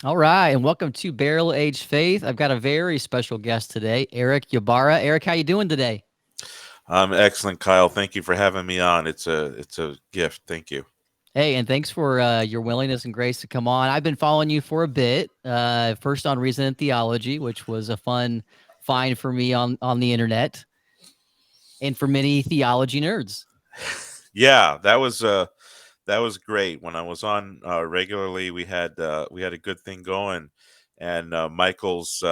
All right, and welcome to Barrel Age Faith. I've got a very special guest today, Erick Ybarra. Erick, how you doing today? I'm excellent, Kyle. Thank you for having me on. It's a gift. Thank you. Hey, and thanks for your willingness and grace to come on. I've been following you for a bit. First on Reason and Theology, which was a fun find for me on the internet, and for many theology nerds. Yeah, that was great. When I was on regularly, we had a good thing going, and Michael's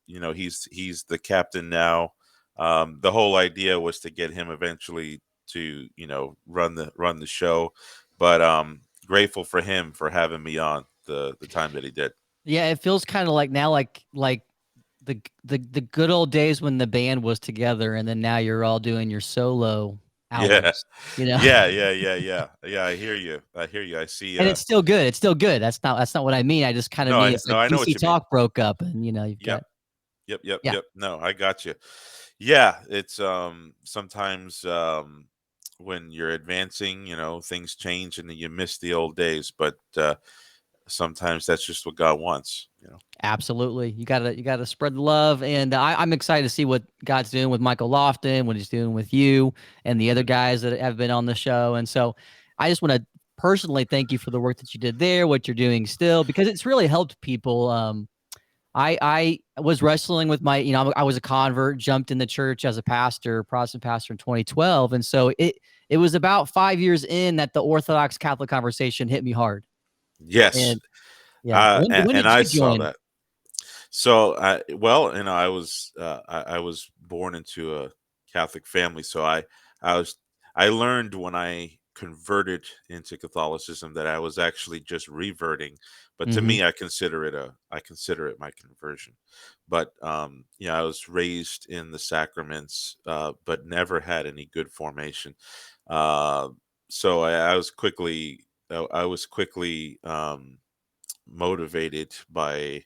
he's the captain now. The whole idea was to get him eventually to run the show, but grateful for him for having me on the time that he did. Yeah, it feels kind of like now, like the good old days when the band was together, and then now you're all doing your solo Yeah, albums. You know. yeah. I hear you. I hear you. I see. And it's still good. It's still good. That's not what I mean. I just kind of No, mean I it's no, like I know what DC you mean. Talk broke up, and you've Yep. got Yep, yep, yeah. yep. No, I got you. Yeah, it's sometimes when you're advancing, things change and you miss the old days, but sometimes that's just what God wants. Absolutely. You gotta spread the love, and I'm excited to see what God's doing with Michael Lofton, what He's doing with you, and the other Mhm. guys that have been on the show. And so, I just want to personally thank you for the work that you did there, what you're doing still, because it's really helped people. I was wrestling with I was a convert, jumped in the church as a pastor, Protestant pastor in 2012, and so it was about 5 years in that the Orthodox Catholic conversation hit me hard. Yes. And yeah, when And did I you saw join? that. So, I was born into a Catholic family, so I was I learned when I converted into Catholicism that I was actually just reverting. But to Hmm. me, I consider it my conversion. But I was raised in the sacraments, but never had any good formation. Uh, so I was quickly motivated by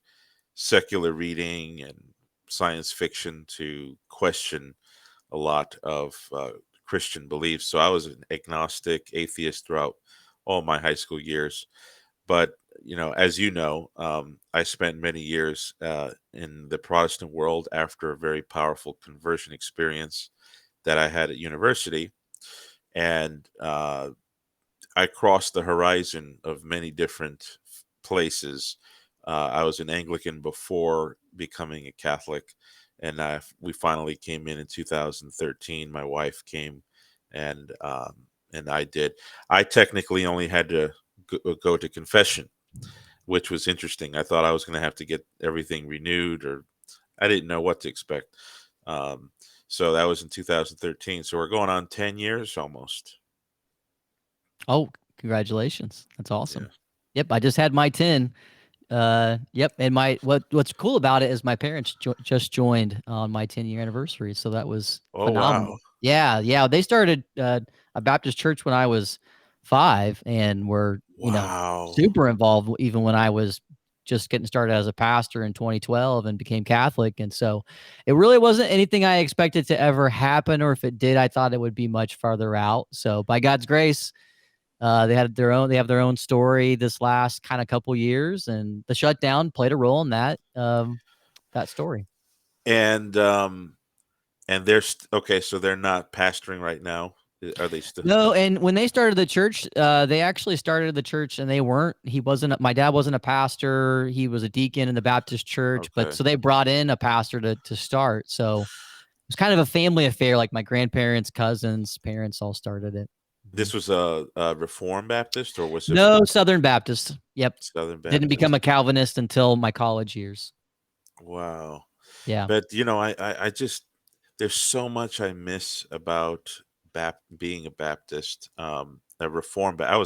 secular reading and science fiction to question a lot of Christian beliefs. So I was an agnostic atheist throughout all my high school years. But as you know, I spent many years in the Protestant world after a very powerful conversion experience that I had at university, and I crossed the horizon of many different places. I was an Anglican before becoming a Catholic, and we finally came in 2013. My wife came, and I did. I technically only had to go to confession, which was interesting. I thought I was going to have to get everything renewed, or I didn't know what to expect. Um, so that was in 2013. So we're going on 10 years almost. Oh, congratulations. That's Yeah. awesome. Yep, I just had my 10. Yep, and what's cool about it is my parents just joined on my 10-year anniversary, so that was Oh, wow. phenomenal. Yeah, yeah, they started a Baptist church when I was 5, and were, Wow. super involved even when I was just getting started as a pastor in 2012 and became Catholic. And so it really wasn't anything I expected to ever happen, or if it did, I thought it would be much farther out. So by God's grace, they have their own story this last kind of couple years, and the shutdown played a role in that story. And okay, so they're not pastoring right now. Are they still? No, and when they started the church, they actually started the church, and he wasn't, my dad wasn't a pastor. He was a deacon in the Baptist church, but Okay. so they brought in a pastor to start. So it was kind of a family affair. Like my grandparents, cousins, parents all started it. Mhm. This was a Reformed Baptist, or was it No, Southern Baptist. Yep. Southern Didn't become Baptist? a Calvinist until my college years. Wow. Yeah. But I just there's so much I miss about being a Baptist. I was a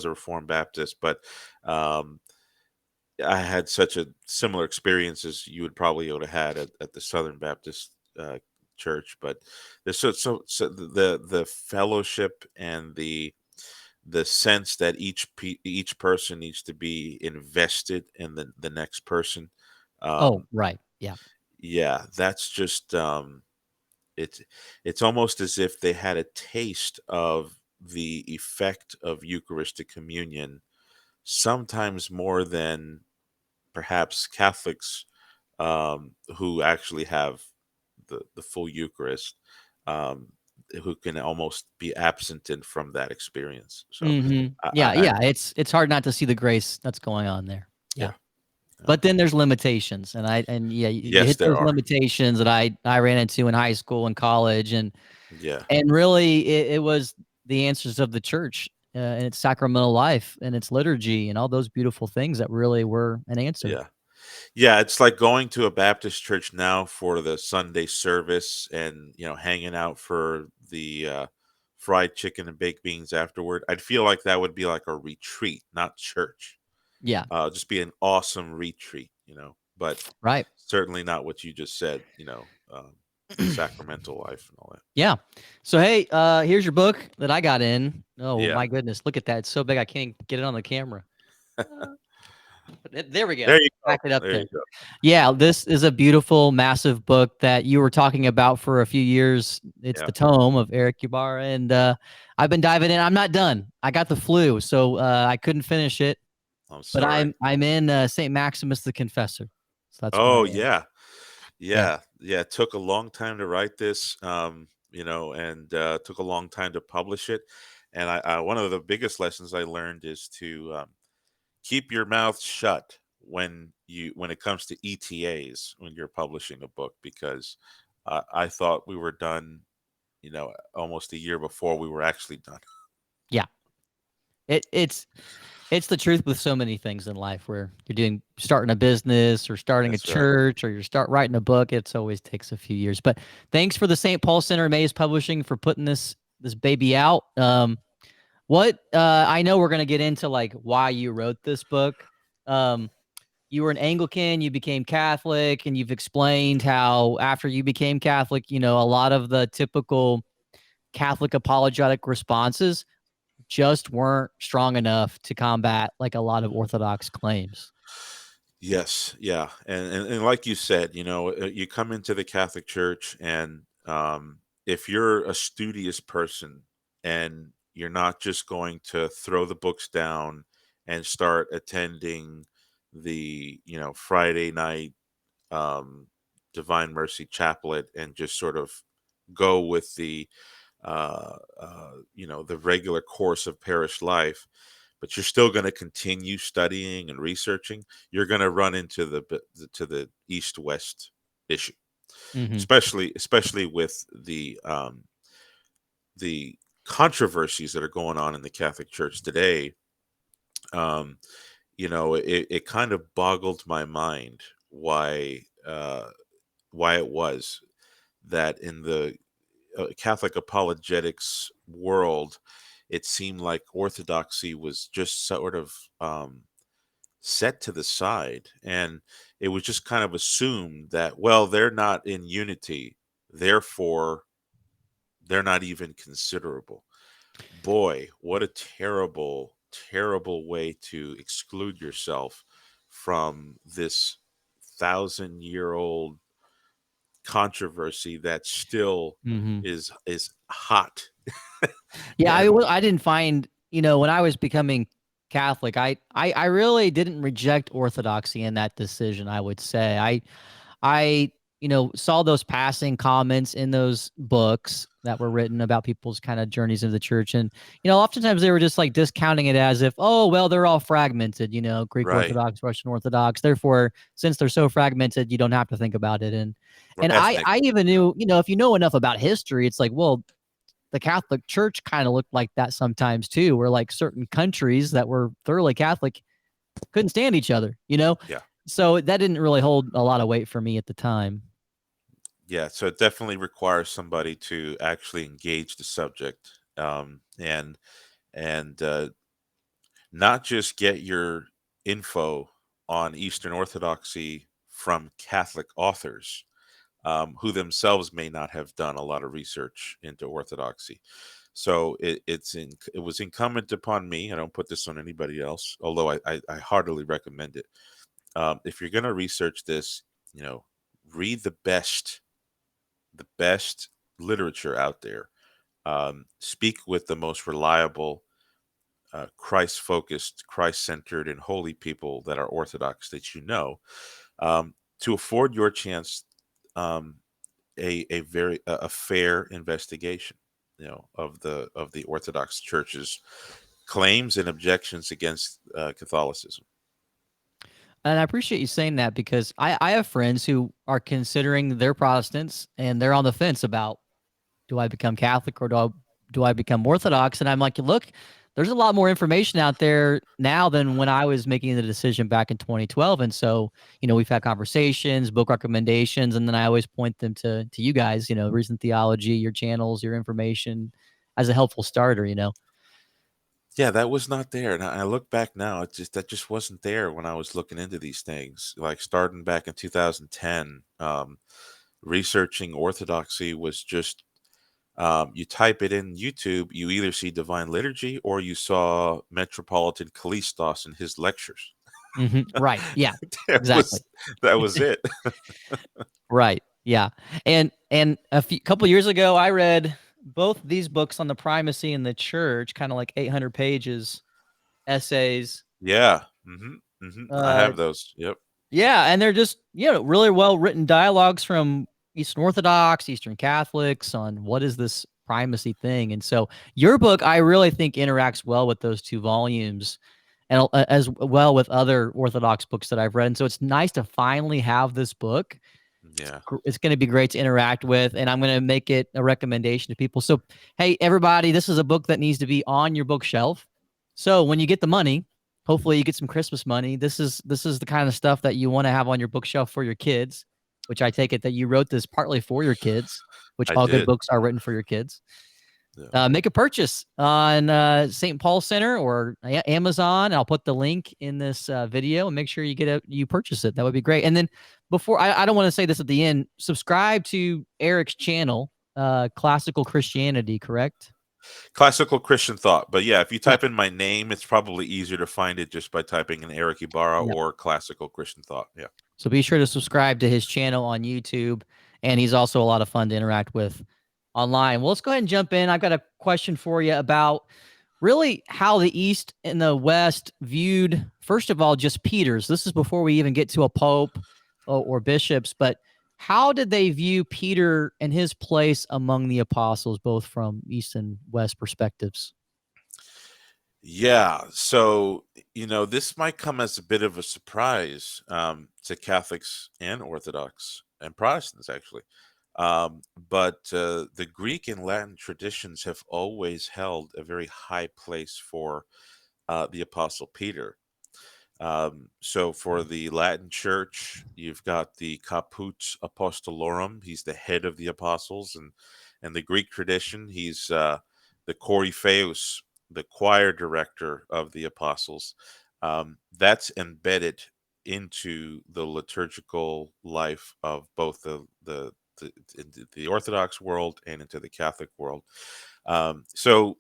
Reformed Baptist, but um, I had such a similar experience as you would probably would have had at the Southern Baptist church. But there's so the fellowship and the sense that each person needs to be invested in the next person. Oh, Um, right. Yeah. yeah, that's just it's it's almost as if they had a taste of the effect of Eucharistic communion, sometimes more than perhaps Catholics who actually have the full Eucharist, um, who can almost be absented from that experience. So, Yeah, I yeah. It's hard not to see the grace that's going on there. Yeah. yeah, yeah, But then there's limitations, and yeah, you yes, hit there those are. limitations that I ran into in high school and college, Yeah, and really it was the answers of the church and its sacramental life and its liturgy and all those beautiful things that really were an answer. yeah. Yeah, it's like going to a Baptist church now for the Sunday service and, hanging out for the fried chicken and baked beans afterward. I'd feel like that would be like a retreat, not church. Yeah, Just be an awesome retreat, but right. certainly not what you just said, the sacramental life and all that. Yeah. So hey, here's your book that I got in. Oh Yeah. my goodness, look at that! It's so big I can't get it on the camera. Uh, There we go. There you go. Back it up There there. you go. Yeah, this is a beautiful, massive book that you were talking about for a few years. It's Yeah. the tome of Erick Ybarra, and I've been diving in. I'm not done. I got the flu, so I couldn't finish it. I'm But sorry. I'm in Saint Maximus the Confessor. So that's where I Oh, am. yeah. Yeah. Yeah. Yeah. It took a long time to write this, and took a long time to publish it. And one of the biggest lessons I learned is to keep your mouth shut when it comes to ETAs when you're publishing a book, because I thought we were done, almost a year before we were actually done. Yeah. It's the truth with so many things in life where starting a business or starting a That's right. church or you start writing a book. It's always takes a few years. But thanks for the St. Paul Center Mays Publishing for putting this baby out. What I know we're gonna get into like why you wrote this book. Um, you were an Anglican, you became Catholic, and you've explained how after you became Catholic, a lot of the typical Catholic apologetic responses just weren't strong enough to combat like a lot of Orthodox claims. Yes, yeah, and like you said, you come into the Catholic Church, and if you're a studious person and you're not just going to throw the books down and start attending the Friday night um, Divine Mercy Chaplet and just sort of go with the regular course of parish life, but you're still going to continue studying and researching, you're going to run into the east west issue, Mm-hmm. especially with the controversies that are going on in the Catholic Church today. um it kind of boggled my mind why it was that in the Catholic apologetics world, it seemed like orthodoxy was just sort of set to the side. And it was just kind of assumed that, well, they're not in unity, therefore, they're not even considerable. Boy, what a terrible, terrible way to exclude yourself from this 1,000-year-old controversy that still Mm-hmm. is hot. Yeah, And I didn't find, when I was becoming Catholic, I really didn't reject Orthodoxy in that decision, I would say. I saw those passing comments in those books that were written about people's kind of journeys into the church. And, oftentimes they were just like discounting it as if, oh, well, they're all fragmented, Greek right, Orthodox, Russian Orthodox. Therefore, since they're so fragmented, you don't have to think about it. And, or and I, ethnic. I even Yeah, knew, if you know enough about history, it's like, well, the Catholic Church kind of looked like that sometimes too, where like certain countries that were thoroughly Catholic couldn't stand each other, yeah, So that didn't really hold a lot of weight for me at the time. yeah. So it definitely requires somebody to actually engage the subject, and not just get your info on Eastern Orthodoxy from Catholic authors, who themselves may not have done a lot of research into Orthodoxy. So it was incumbent upon me. I don't put this on anybody else, although I heartily recommend it. If you're going to research this, you know, read the best literature out there. Speak with the most reliable Christ-focused, Christ-centered, and holy people that are Orthodox that you know, to afford your chance a fair investigation, of the Orthodox Church's claims and objections against Catholicism. And I appreciate you saying that because I have friends who are considering they're Protestants and they're on the fence about, do I become Catholic or do I become Orthodox? And I'm like, look, there's a lot more information out there now than when I was making the decision back in 2012. And so, we've had conversations, book recommendations, and then I always point them to you guys, Recent Theology, your channels, your information as a helpful starter. Yeah, that was not there. And I look back now, that just wasn't there when I was looking into these things. Like starting back in 2010, researching Orthodoxy was just, you type it in YouTube, you either see Divine Liturgy or you saw Metropolitan Kallistos in his lectures. Right. Yeah, That exactly. was that was it. Right. Yeah. And a couple years ago, I read both these books on the primacy and the church, kind of like 800 pages, essays. Yeah. I Uh, have those. Yep. yeah, and they're just really well written dialogues from Eastern Orthodox, Eastern Catholics on what is this primacy thing. And so your book, I really think, interacts well with those two volumes, and as well with other Orthodox books that I've read. And so it's nice to finally have this book. Yeah. It's going to be great to interact with, and I'm going to make it a recommendation to people. So, hey, everybody, this is a book that needs to be on your bookshelf. So when you get the money, hopefully you get some Christmas money. This is the kind of stuff that you want to have on your bookshelf for your kids, which I take it that you wrote this partly for your kids, which I all good did. books are written for your kids. Yeah. Make a purchase on St. Paul Center or Amazon. I'll put the link in this video and make sure you purchase it. That would be great. And then before I don't want to say this at the end, subscribe to Erick's channel, Classical Christianity, correct? Classical Christian thought. But yeah, if you Yeah. type in my name, it's probably easier to find it just by typing in Erick Ibarra Yeah. or Classical Christian thought. Yeah. So be sure to subscribe to his channel on YouTube. And he's also a lot of fun to interact with online. Well, let's go ahead and jump in. I've got a question for you about really how the East and the West viewed, first of all, just Peter's. This is before we even get to a pope or bishops, but how did they view Peter and his place among the apostles, both from East and West perspectives? Yeah. So, this might come as a bit of a surprise to Catholics and Orthodox and Protestants, actually. But the Greek and Latin traditions have always held a very high place for the Apostle Peter. So for the Latin Church, you've got the Caput Apostolorum. He's the head of the apostles, and the Greek tradition, he's the Korypheus, the choir director of the apostles. That's embedded into the liturgical life of both the Orthodox world and into the Catholic world. So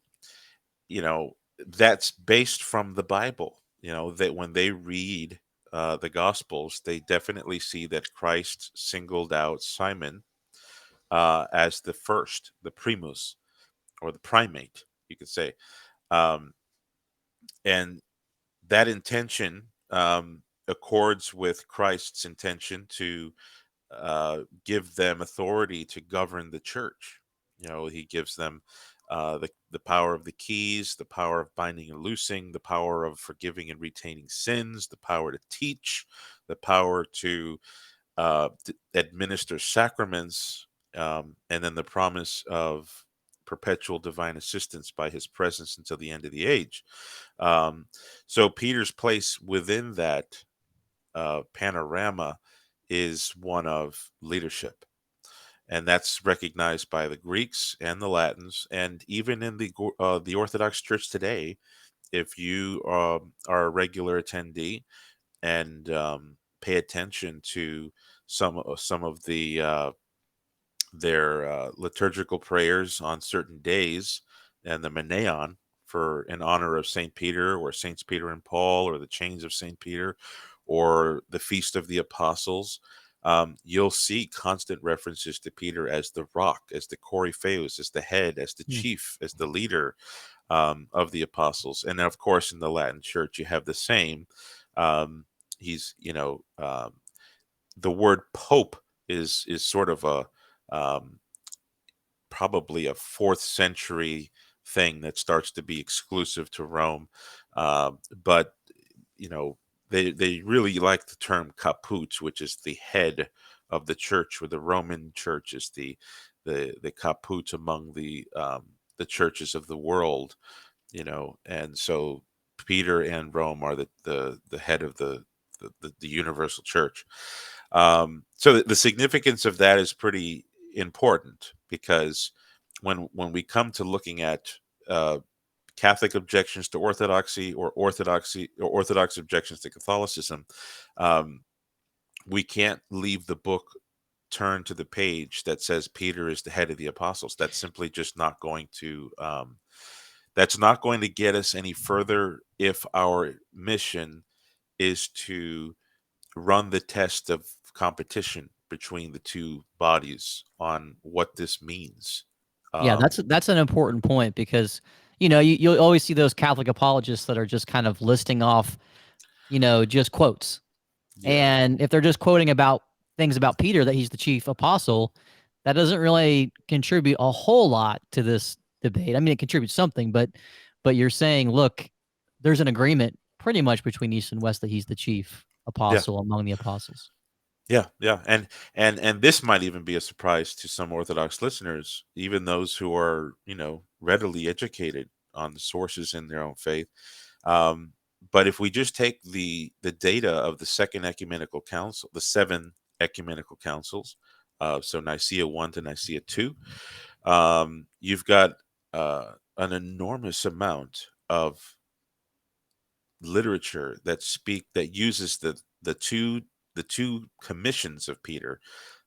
that's based from the Bible. That when they read the Gospels, they definitely see that Christ singled out Simon as the first, the primus, or the primate, you could say. Um, and that intention accords with Christ's intention to give them authority to govern the church. He gives them the power of the keys, the power of binding and loosing, the power of forgiving and retaining sins, the power to teach, the power to administer sacraments, and then the promise of perpetual divine assistance by his presence until the end of the age. So Peter's place within that panorama is one of leadership. And that's recognized by the Greeks and the Latins, and even in the Orthodox Church today. If you are a regular attendee and pay attention to some of their liturgical prayers on certain days, and the Meneon for in honor of Saint Peter, or Saints Peter and Paul, or the chains of Saint Peter, or the feast of the apostles, you'll see constant references to Peter as the rock, as the Korypheus, as the head, as the chief, as the leader. of the apostles. And then, of course, in the Latin Church, you have the same. He's, the word pope is sort of a probably a 4th century thing that starts to be exclusive to Rome. But they really like the term caput, which is the head of the church, where the Roman church is the caput among the churches of the world. And so Peter and Rome are the head of the universal church. So the significance of that is pretty important, because when we come to looking at Catholic objections to orthodoxy, or Orthodox objections to Catholicism, we can't leave the book turned to the page that says Peter is the head of the apostles. That's simply just not going to get us any further if our mission is to run the test of competition between the two bodies on what this means. Yeah, that's an important point, because you'll always see those Catholic apologists that are just kind of listing off, just quotes. Yeah, And if they're just quoting about things about Peter, that he's the chief apostle, that doesn't really contribute a whole lot to this debate. I mean, it contributes something, but you're saying, look, there's an agreement pretty much between East and West that he's the chief yeah, apostle among the apostles. yeah. And this might even be a surprise to some Orthodox listeners, even those who are readily educated on the sources in their own faith. But if we just take the data of the Second Ecumenical Council, the 7 ecumenical councils, so Nicea I to Nicea II, you've got an enormous amount of literature that uses the two commissions of Peter.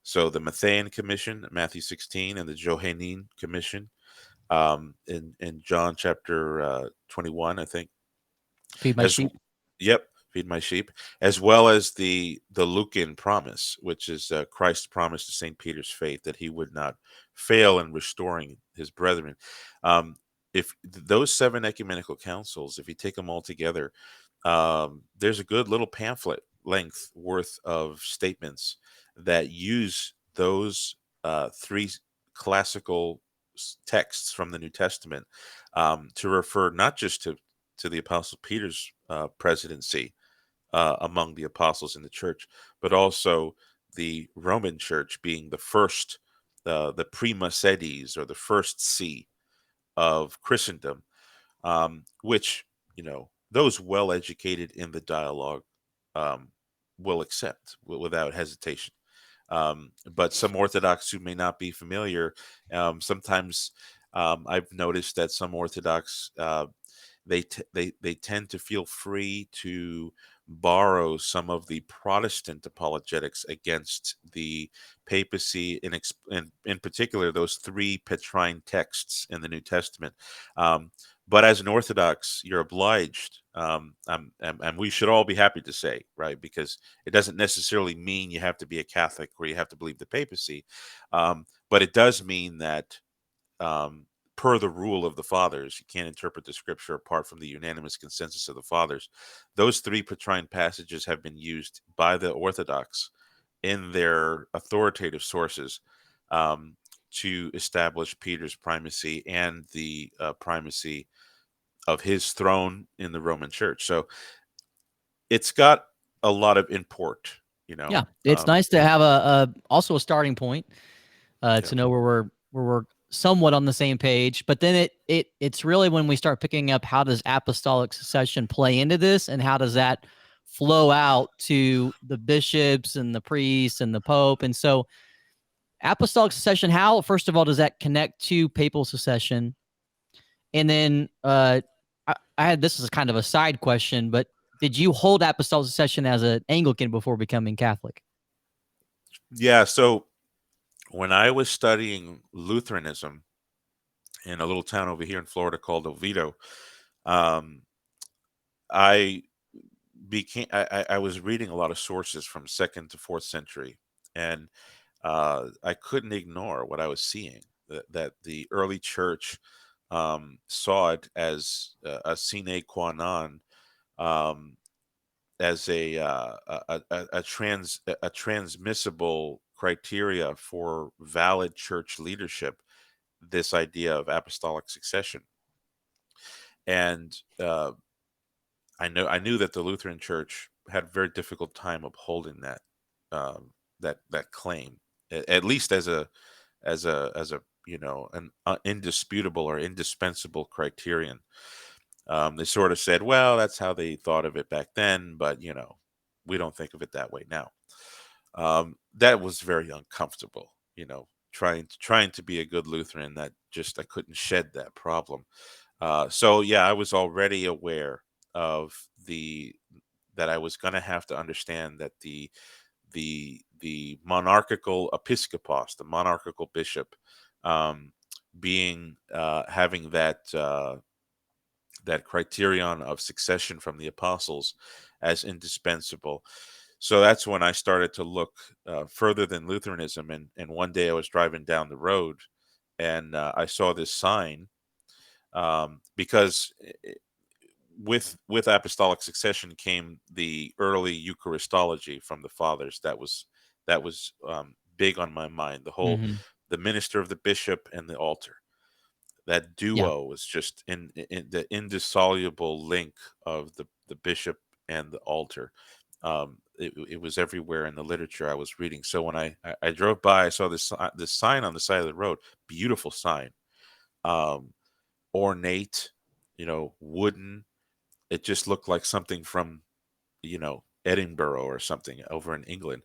So the Matthean Commission, Matthew 16, and the Johannine Commission, in John chapter 21, I think. Feed my As sheep. Yep, feed my sheep, as well as the Lucan promise, which is Christ's promise to Saint Peter's faith, that he would not fail in restoring his brethren. If those 7 ecumenical councils, if you take them all together, there's a good little pamphlet length worth of statements that use those 3 classical texts from the New Testament, to refer not just to the Apostle Peter's presidency among the apostles in the church, but also the Roman Church being the first, the prima sedes, or the first see of Christendom, which those well educated in the dialogue um, will accept without hesitation. But some Orthodox who may not be familiar, sometimes I've noticed that some Orthodox, they tend to feel free to borrow some of the Protestant apologetics against the papacy, in particular those 3 Petrine texts in the New Testament. But as an Orthodox, you're obliged, and we should all be happy to say, right, because it doesn't necessarily mean you have to be a Catholic or you have to believe the papacy, but it does mean that, per the rule of the fathers, you can't interpret the scripture apart from the unanimous consensus of the fathers. Those 3 Petrine passages have been used by the Orthodox in their authoritative sources, um, to establish Peter's primacy and the primacy of his throne in the Roman Church. So it's got a lot of import, you know. Yeah, it's nice to have also a starting point, Yeah, to know where we're somewhat on the same page. But then it's really when we start picking up, how does apostolic succession play into this, and how does that flow out to the bishops and the priests and the pope. And so apostolic succession, how, first of all, does that connect to papal succession? And then I had, this is kind of a side question, but did you hold apostolic succession as an Anglican before becoming Catholic? yeah. So when I was studying Lutheranism in a little town over here in Florida called Oviedo, um, I I was reading a lot of sources from 2nd to 4th century, and I couldn't ignore what I was seeing, that the early church saw it as a sine qua non, um, as a transmissible criteria for valid church leadership, this idea of apostolic succession. And I knew that the Lutheran Church had a very difficult time upholding that claim, at least as a an indisputable or indispensable criterion. They sort of said, well, that's how they thought of it back then, but we don't think of it that way now. That was very uncomfortable, trying to be a good Lutheran. That just, I couldn't shed that problem. So yeah, I was already aware of the that I was going to have to understand that the monarchical episkopos, the monarchical bishop, um, being having that criterion of succession from the apostles as indispensable. So that's when I started to look further than Lutheranism. And one day I was driving down the road, and I saw this sign, because with apostolic succession came the early Eucharistology from the fathers. That was big on my mind. Hmm. The minister of the bishop and the altar. That Yeah. duo was just in the indissoluble link of the bishop and the altar. It was everywhere in the literature I was reading. So when I drove by, I saw this sign on the side of the road. Beautiful sign, um, ornate, wooden. It just looked like something from Edinburgh or something over in England.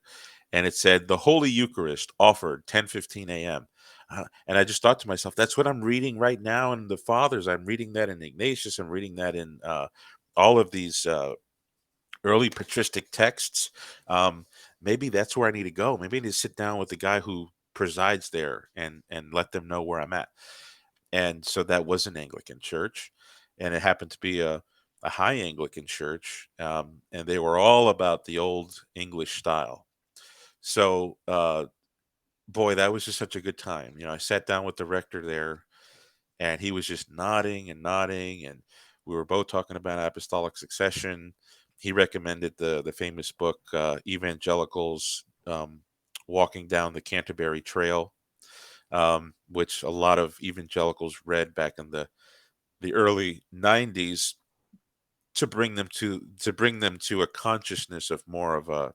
And it said the Holy Eucharist offered 10:15 a.m. And I just thought to myself, that's what I'm reading right now in the Fathers. I'm reading that in Ignatius. I'm reading that in all of these early patristic texts. Um, Maybe that's where I need to go. Maybe I need to sit down with the guy who presides there and let them know where I'm at. And so that was an Anglican church, and it happened to be a high Anglican church, and they were all about the old English style. So, boy, that was just such a good time. I sat down with the rector there, and he was just nodding and nodding, and we were both talking about apostolic succession. He recommended the famous book, Evangelicals, Walking Down the Canterbury Trail, which a lot of evangelicals read back in the early 90s, to bring them to a consciousness of more of a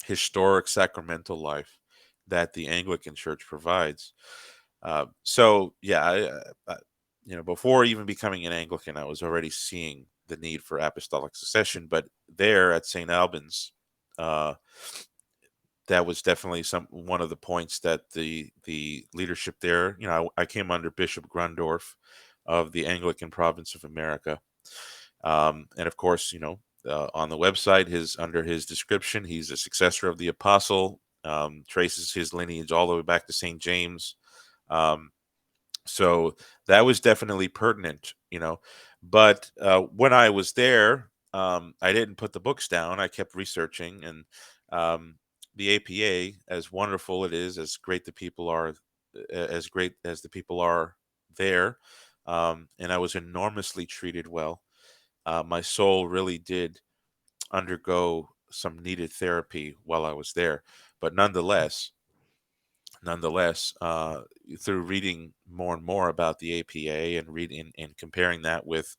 historic sacramental life that the Anglican Church provides. So yeah, before even becoming an Anglican, I was already seeing the need for apostolic succession. But there at St. Albans, uh, that was definitely one of the points that the leadership there. I came under Bishop Grundorf of the Anglican Province of America, and of course, on the website, under his description, he's a successor of the apostle. Traces his lineage all the way back to St. James. Um, so that was definitely pertinent. But when I was there, I didn't put the books down. I kept researching, and the APA, as wonderful it is, as great the people are, as great as the people are there, and I was enormously treated well. My soul really did undergo some needed therapy while I was there, but nonetheless, through reading more and more about the APA and reading and comparing that with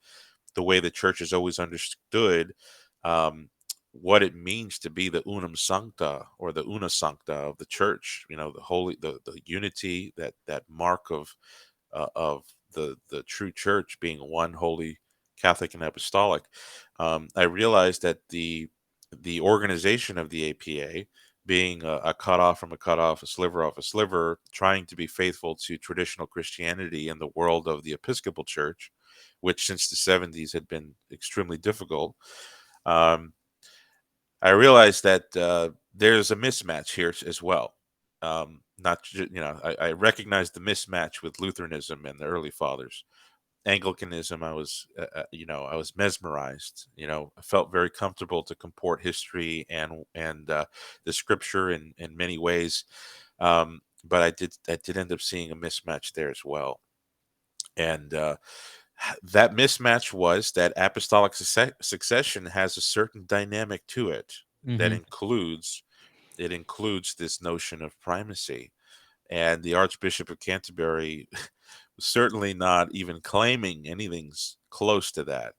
the way the church has always understood um, what it means to be the unum sancta, or the una sancta of the church, the unity, that mark of the true church being one, holy, Catholic, and apostolic. I realized that the organization of the APA, being a cutoff from a cutoff, a sliver off a sliver, trying to be faithful to traditional Christianity in the world of the Episcopal Church, which since the 70s had been extremely difficult. Um, I realized that there's a mismatch here as well. Not ju- you know, I recognize the mismatch with Lutheranism and the early fathers. Anglicanism, I was mesmerized. I felt very comfortable to comport history and the scripture in many ways. But I did end up seeing a mismatch there as well. And that mismatch was that apostolic succession has a certain dynamic to it that Mm-hmm. includes this notion of primacy. And the Archbishop of Canterbury was certainly not even claiming anything's close to that.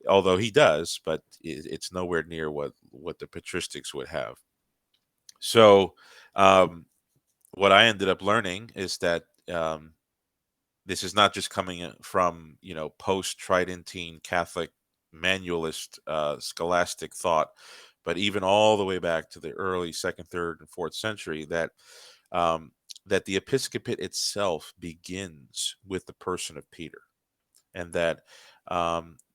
Although he does, but it's nowhere near what the patristics would have. So, um, what I ended up learning is that this is not just coming from post Tridentine Catholic manualist scholastic thought, but even all the way back to the early second, third, and fourth century, um, that the episcopate itself begins with the person of Peter, and that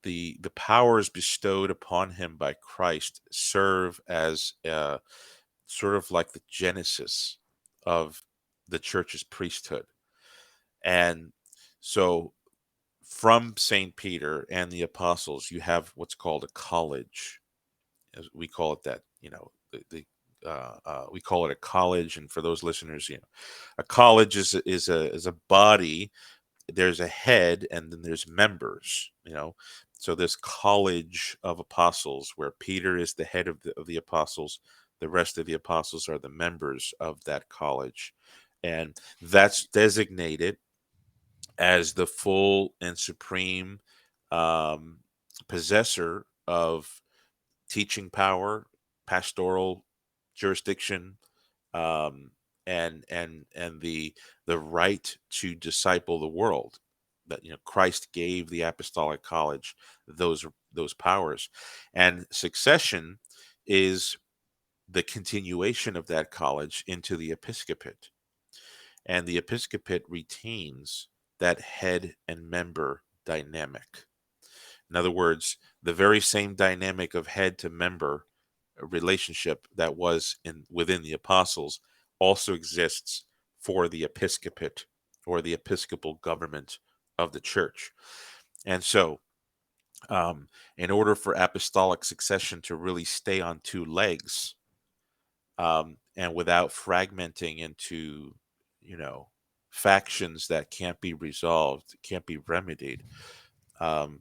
the powers bestowed upon him by Christ serve as sort of like the genesis of the church's priesthood. And so from St. Peter and the apostles, you have what's called a college. As we call it that, we call it a college. And for those listeners, a college is a body. There's a head, and then there's members. So this college of apostles, where Peter is the head of the apostles, the rest of the apostles are the members of that college, and that's designated as the full and supreme um, possessor of teaching power, pastoral jurisdiction, um, and the right to disciple the world. That Christ gave the apostolic college those powers, and succession is the continuation of that college into the episcopate, and the episcopate retains that head and member dynamic. In other words, the very same dynamic of head to member relationship that was within the apostles also exists for the episcopate, or the episcopal government of the church. And so, in order for apostolic succession to really stay on two legs, and without fragmenting into, you know, factions that can't be resolved, can't be remedied, um,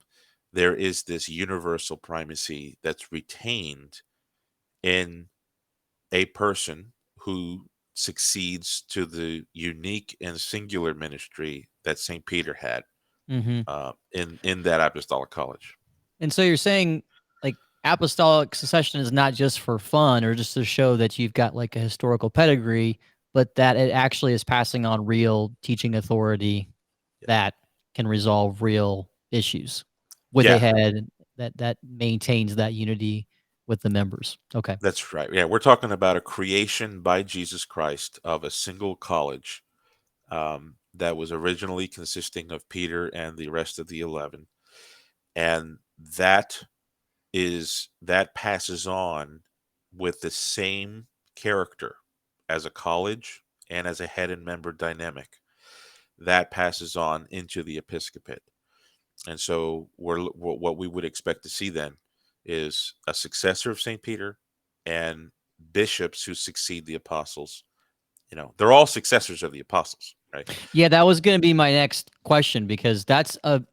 there is this universal primacy that's retained in a person who succeeds to the unique and singular ministry that St. Peter had Mm-hmm. in that apostolic college. And so you're saying like apostolic succession is not just for fun or just to show that you've got like a historical pedigree, but that it actually is passing on real teaching authority that can resolve real issues with a Yeah, head that maintains that unity with the members. Okay. that's right. Yeah, we're talking about a creation by Jesus Christ of a single college that was originally consisting of Peter and the rest of the 11. And that passes on with the same character as a college and as a head and member dynamic. That passes on into the episcopate. And so what we would expect to see then is a successor of St. Peter and bishops who succeed the apostles. They're all successors of the apostles, right? Yeah, that was going to be my next question because that's a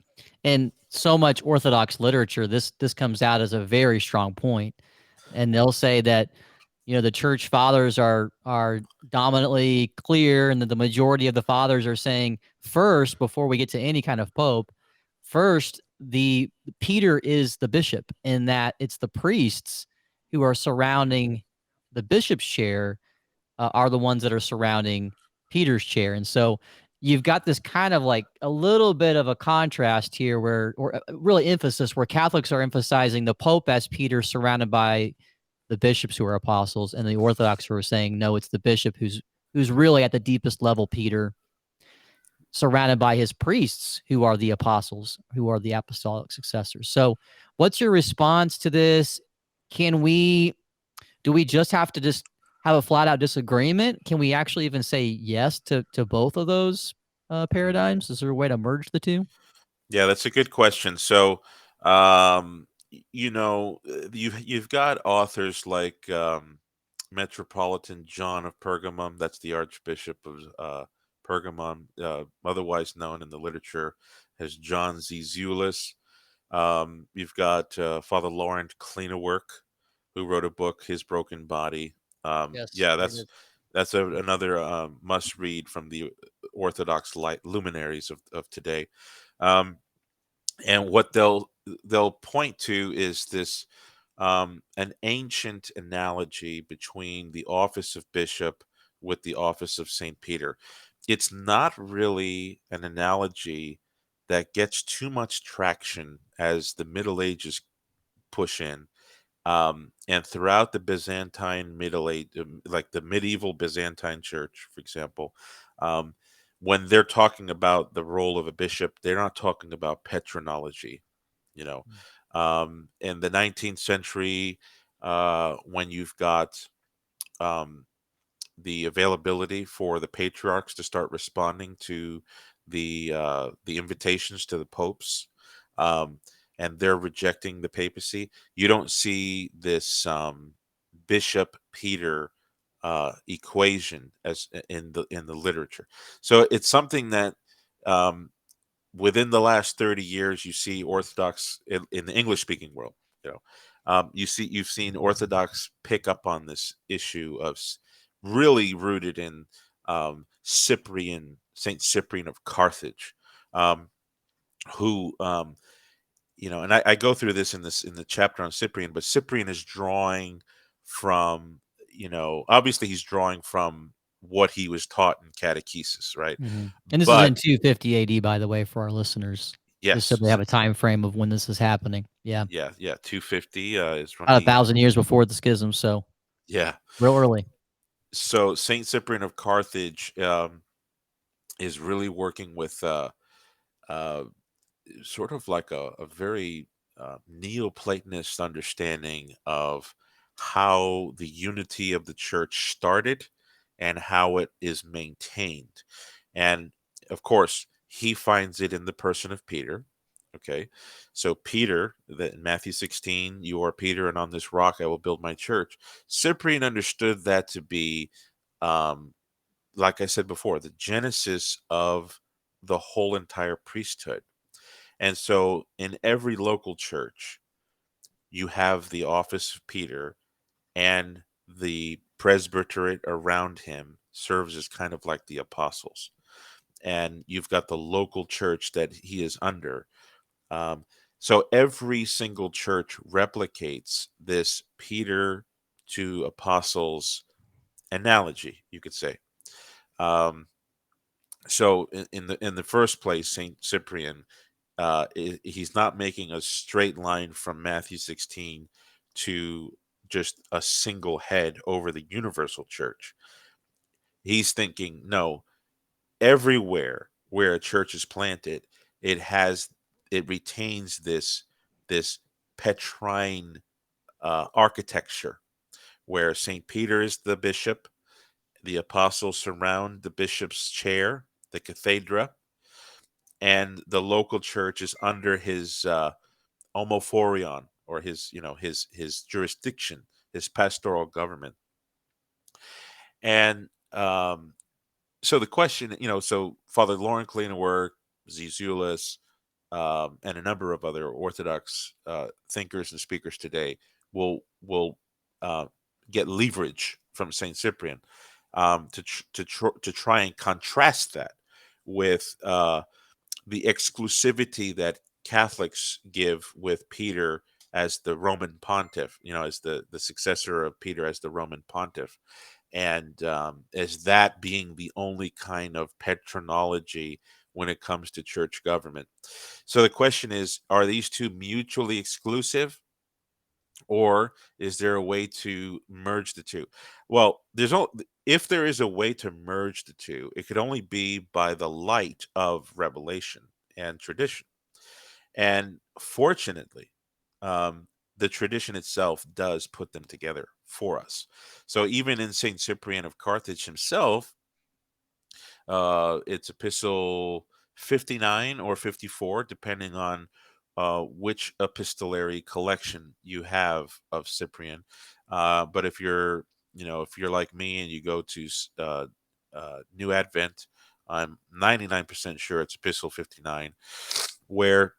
in so much Orthodox literature, this comes out as a very strong point, and they'll say that the church fathers are dominantly clear, and that the majority of the fathers are saying first before we get to any kind of pope, first the Peter is the bishop, and that it's the priests who are surrounding the bishop's chair are the ones that are surrounding Peter's chair. And so you've got this kind of like a little bit of a contrast here or really emphasis where Catholics are emphasizing the Pope as Peter surrounded by the bishops who are apostles, and the Orthodox who are saying, no, it's the bishop who's really at the deepest level, Peter, surrounded by his priests who are the apostles, who are the apostolic successors. So what's your response to this? Do we just have to just have a flat out disagreement? Can we actually even say yes to both of those paradigms? Is there a way to merge the two? Yeah, that's a good question. So, you've got authors like Metropolitan John of Pergamum. That's the Archbishop of Pergamon, otherwise known in the literature as John Zizioulas. You've got Father Laurent Kleinenwerk, who wrote a book, His Broken Body. Yes, Yeah, very good. that's another must read from the Orthodox light luminaries of today. Um, and what they'll point to is this an ancient analogy between the office of bishop with the office of Saint Peter. It's not really an analogy that gets too much traction as the Middle Ages push in. And throughout the Byzantine Middle Age, like the medieval Byzantine Church, for example, um, when they're talking about the role of a bishop, they're not talking about patronology. You know, in the 19th century, when you've got um, the availability for the patriarchs to start responding to the invitations to the popes, um, and they're rejecting the papacy. You don't see this Bishop Peter equation as in the literature. So it's something that um, within the last 30 years, you see Orthodox in the English speaking world, you know, you've seen Orthodox pick up on this issue of really rooted in Saint Cyprian of Carthage, um, who, and I go through this in the chapter on Cyprian, but Cyprian is drawing from, obviously he's drawing from what he was taught in catechesis, right? And this is But in 250 AD, by the way, for our listeners, just so yes, they have a time frame of when this is happening. Yeah, yeah, 250 is when about he, 1,000 years before the schism, so yeah. real early. So Saint Cyprian of Carthage is really working with uh, sort of like a very Neoplatonist understanding of how the unity of the church started and how it is maintained. And of course, he finds it in the person of Peter. Okay. So Peter, that in Matthew 16, you are Peter, and on this rock I will build my church. Cyprian understood that to be, um, like I said before, the genesis of the whole entire priesthood. And so in every local church, you have the office of Peter, and the presbyterate around him serves as kind of like the apostles. And you've got the local church that he is under. Um, so every single church replicates this Peter to apostles analogy, you could say. Um, so in the first place, Saint Cyprian, he's not making a straight line from Matthew 16 to just a single head over the universal church. He's thinking, no, everywhere where a church is planted, it has it retains this Petrine architecture where Saint Peter is the bishop, the apostles surround the bishop's chair, the cathedra, and the local church is under his homophorion, or his jurisdiction, his pastoral government. And so the question, so Father Lauren Kleinenwerk, Zizioulas, and a number of other Orthodox thinkers and speakers today will uh, get leverage from Saint Cyprian to try and contrast that with the exclusivity that Catholics give with Peter as the Roman pontiff, as the successor of Peter as the Roman pontiff, and as that being the only kind of patronology when it comes to church government. So the question is, are these two mutually exclusive, or is there a way to merge the two? Well, if there is a way to merge the two, it could only be by the light of revelation and tradition. And fortunately, um, the tradition itself does put them together for us. So even in Saint Cyprian of Carthage himself, it's Epistle 59 or 54, depending on which epistolary collection you have of Cyprian. But if you're like me and you go to New Advent, I'm 99% sure it's Epistle 59, where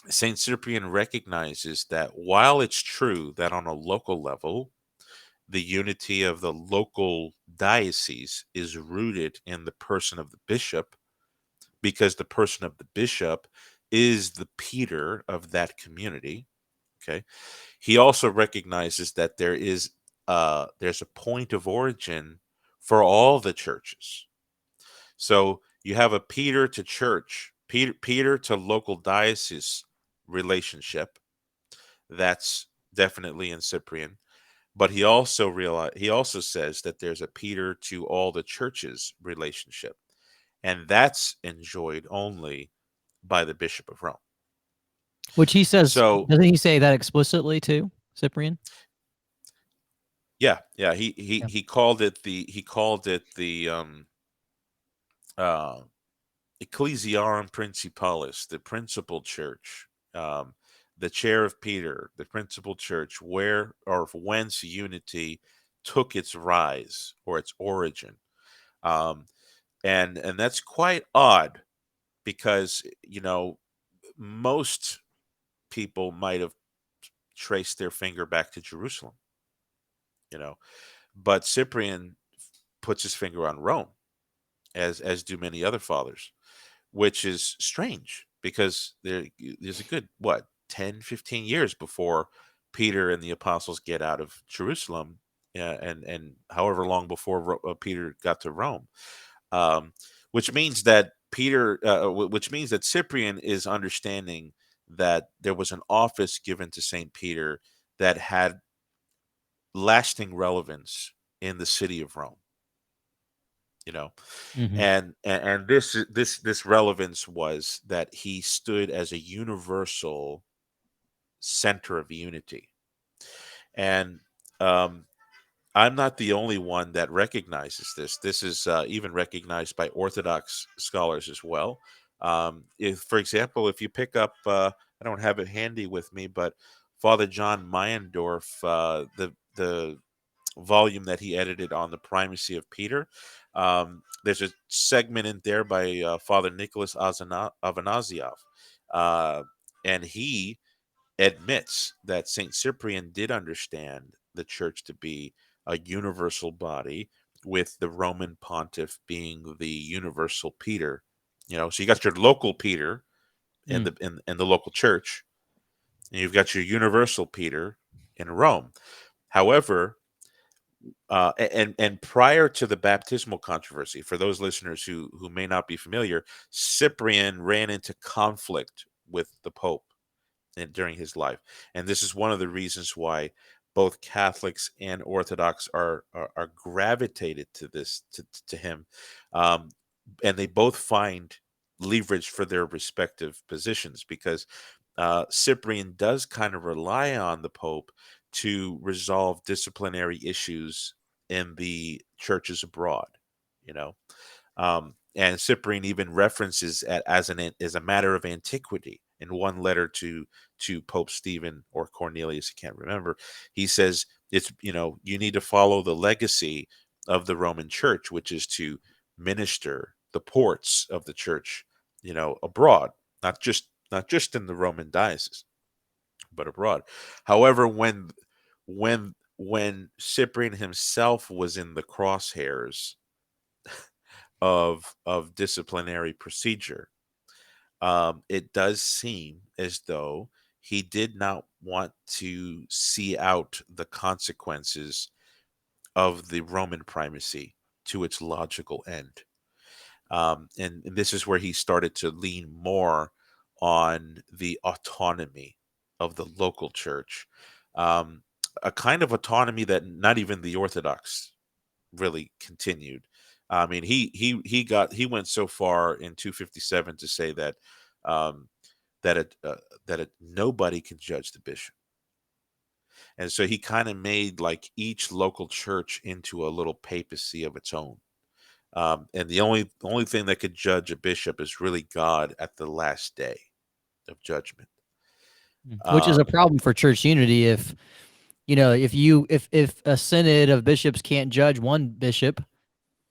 St. Cyprian recognizes that while it's true that on a local level, the unity of the local diocese is rooted in the person of the bishop, because the person of the bishop is the Peter of that community. Okay. He also recognizes that there's a point of origin for all the churches. So you have a Peter to church, Peter to local diocese relationship. That's definitely in Cyprian. But he also says that there's a Peter to all the churches relationship, and that's enjoyed only by the Bishop of Rome. Which he says, So doesn't he say that explicitly too, Cyprian? yeah, Yeah. he called it the uh, Ecclesiarum Principalis, the principal church, um, the chair of Peter, the principal church, where or whence unity took its rise or its origin. Um, and that's quite odd because most people might have traced their finger back to Jerusalem, you know, but Cyprian puts his finger on Rome, as do many other fathers, which is strange because there's a good, what, 10, 15 years before Peter and the apostles get out of Jerusalem, and however long before Peter got to Rome, um, which means that which means that Cyprian is understanding that there was an office given to Saint Peter that had lasting relevance in the city of Rome, you know, Mm-hmm. and this relevance was that he stood as a universal center of unity. And um, I'm not the only one that recognizes this. This is even recognized by Orthodox scholars as well. If, for example, if you pick up, I don't have it handy with me, but Father John Meyendorff, the volume that he edited on the primacy of Peter, there's a segment in there by Father Nicholas Avanasiov, uh, and he admits that Saint Cyprian did understand the church to be a universal body, with the Roman pontiff being the universal Peter. So you got your local Peter in Mm. the local church, and you've got your universal Peter in Rome. However, and prior to the baptismal controversy, for those listeners who may not be familiar, Cyprian ran into conflict with the Pope during his life, and this is one of the reasons why both Catholics and Orthodox are gravitated to to him, um, and they both find leverage for their respective positions, because Cyprian does kind of rely on the Pope to resolve disciplinary issues in the churches abroad, you know. And Cyprian even references as a matter of antiquity in one letter to Pope Stephen or Cornelius, I can't remember. He says it's you need to follow the legacy of the Roman Church, which is to minister the ports of the church, abroad, not just in the Roman diocese, but abroad. However, when Cyprian himself was in the crosshairs of disciplinary procedure, it does seem as though he did not want to see out the consequences of the Roman primacy to its logical end. And this is where he started to lean more on the autonomy of the local church, um, a kind of autonomy that not even the Orthodox really continued. I mean, he went so far in 257 to say that um, nobody can judge the bishop, and so he kind of made like each local church into a little papacy of its own. And the only thing that could judge a bishop is really God at the last day of judgment. Which is a Um, problem for church unity. If if a synod of bishops can't judge one bishop,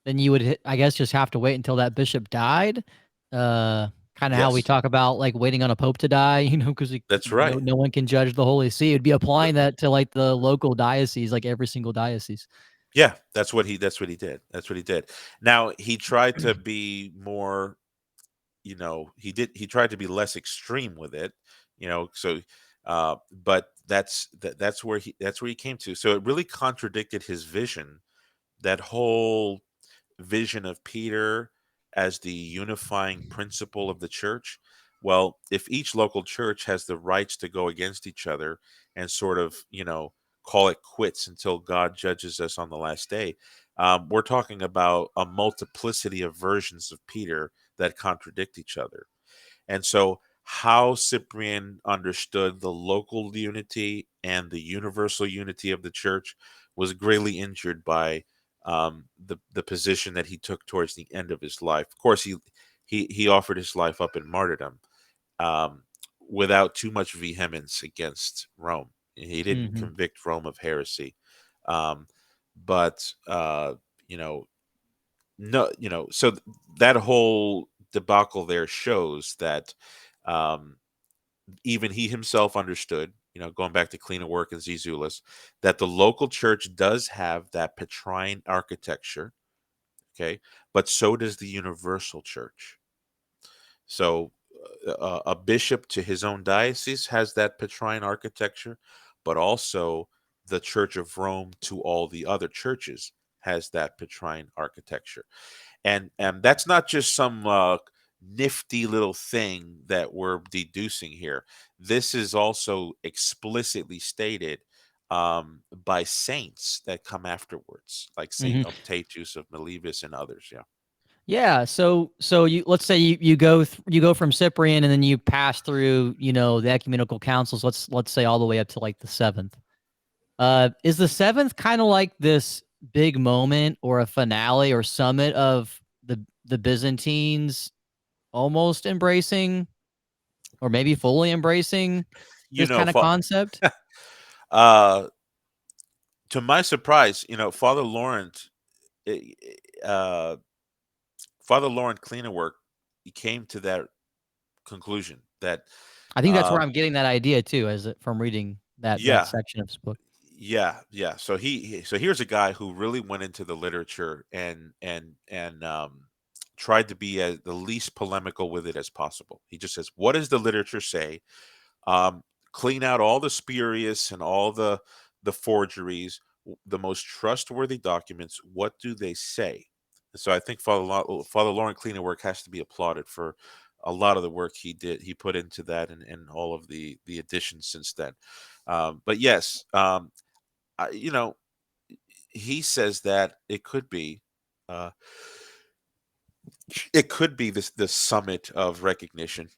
then you would, I guess, just have to wait until that bishop died. Kind of how we Yes, talk about like waiting on a pope to die, because that's right. no one can judge the Holy See. It'd be applying that to like the local diocese, like every single diocese. Yeah, that's what he did. That's what he did. Now he tried to be more, he tried to be less extreme with it, so but that's where he came to. So it really contradicted his vision, that whole vision of Peter as the unifying principle of the church. Well, if each local church has the rights to go against each other and sort of, call it quits until God judges us on the last day, we're talking about a multiplicity of versions of Peter that contradict each other. And so, how Cyprian understood the local unity and the universal unity of the church was greatly injured by the position that he took towards the end of his life. Of course, he offered his life up in martyrdom, um, without too much vehemence against Rome. He didn't Hmm. convict Rome of heresy, um, but you know, no, so that whole debacle there shows that, um, even he himself understood, going back to cleaner work and Zizulis, that the local church does have that Petrine architecture, okay, but so does the universal church. So a bishop to his own diocese has that Petrine architecture, but also the Church of Rome to all the other churches has that Petrine architecture. And that's not just some nifty little thing that we're deducing here. This is also explicitly stated, by saints that come afterwards, like Saint Hmm. Optatus of Melivus and others. Yeah. Yeah. So you, let's say you go you go from Cyprian and then you pass through, the ecumenical councils. Let's say all the way up to like the seventh. Is the seventh kind of like this big moment or a finale or summit of the Byzantines almost embracing or maybe fully embracing You this know, kind of fa- concept? uh, to my surprise, Father Laurent, eh, uh, Father Laurent Cleanerwork, he came to that conclusion that, I think that's where um, I'm getting that idea too, as from reading that yeah, section of his book. yeah. So so here's a guy who really went into the literature and tried to be the least polemical with it as possible. He just says, "What does the literature say?" um, Clean out all the spurious and all the forgeries, the most trustworthy documents. What do they say? So I think Father Lauren Cleanerwork has to be applauded for a lot of the work he did. He put into that and all of the additions since then. But yes, I, you know, he says that uh, it could be this summit of recognition,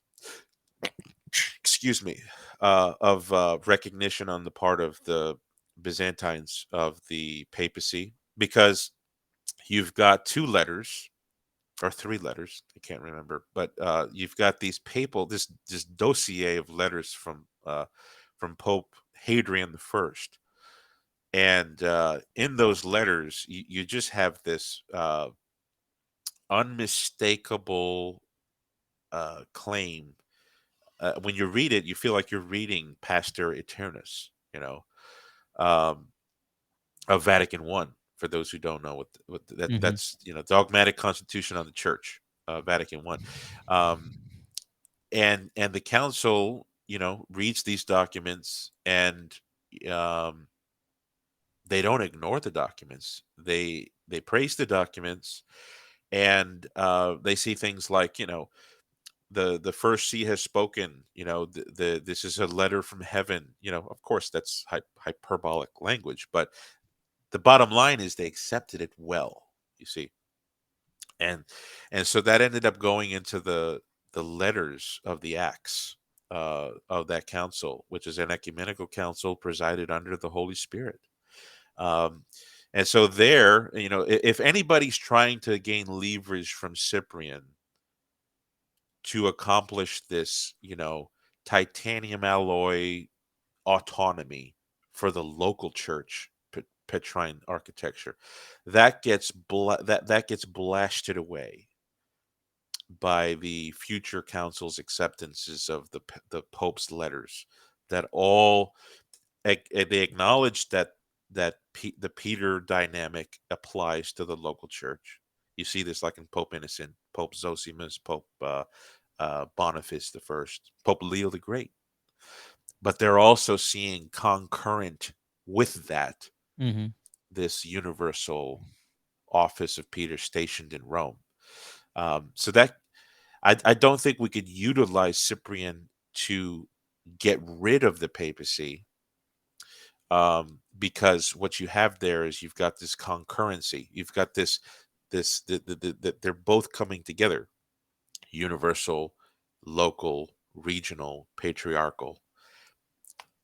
excuse me, of recognition on the part of the Byzantines of the papacy, because you've got two letters or three letters, I can't remember, but you've got this dossier of letters from Pope Hadrian the First, and in those letters you just have this unmistakable claim. When you read it, you feel like you're reading Pastor Eternus, um, of Vatican One. For those who don't know Hmm. that's, dogmatic constitution on the Church, Vatican One, um, and the council, reads these documents, and um, they don't ignore the documents. They praise the documents, and they see things like, the first see has spoken, this is a letter from heaven. Of course that's hyperbolic language, but the bottom line is they accepted it well, you see. And and so that ended up going into the letters of the acts of that council, which is an ecumenical council presided under the Holy Spirit. um and so there, if anybody's trying to gain leverage from Cyprian to accomplish this, titanium alloy autonomy for the local church, Petrine architecture. That gets that gets blasted away by the future council's acceptances of the Pope's letters. That all they acknowledge the Peter dynamic applies to the local church. You see this like in Pope Innocent, Pope Zosimus, Pope Boniface the First, Pope Leo the Great. But they're also seeing concurrent with that Mm-hmm. this universal office of Peter stationed in Rome. So that I don't think we could utilize Cyprian to get rid of the papacy, because what you have there is you've got this concurrency. You've got they're both coming together: universal, local, regional, patriarchal.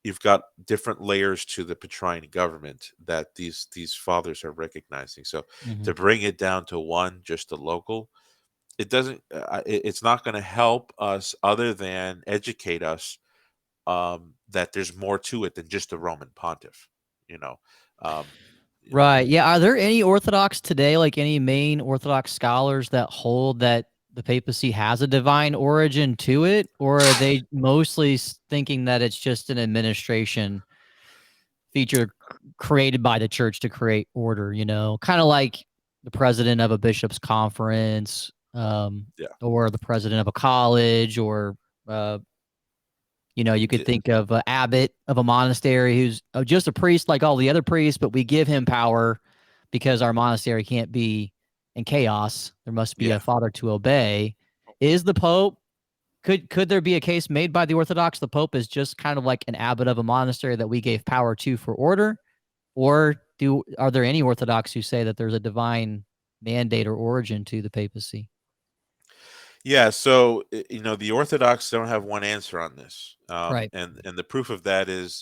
You've got different layers to the Petrine government that these fathers are recognizing. So Mm-hmm. to bring it down to one, just the local, it doesn't. It's not going to help us other than educate us, that there's more to it than just the Roman pontiff. You know, um, Right. Yeah. Are there any Orthodox today, like any main Orthodox scholars that hold that the papacy has a divine origin to it, or are they mostly thinking that it's just an administration feature created by the church to create order? Kind of like the president of a bishop's conference, yeah. or the president of a college, or uh, you could think of an abbot of a monastery who's just a priest like all the other priests, but we give him power because our monastery can't be in chaos. There must be a Yeah. father to obey. Is the Pope, could there be a case made by the Orthodox the Pope is just kind of like an abbot of a monastery that we gave power to for order? Or are there any Orthodox who say that there's a divine mandate or origin to the papacy? Yeah, so the Orthodox don't have one answer on this, Right. and the proof of that is,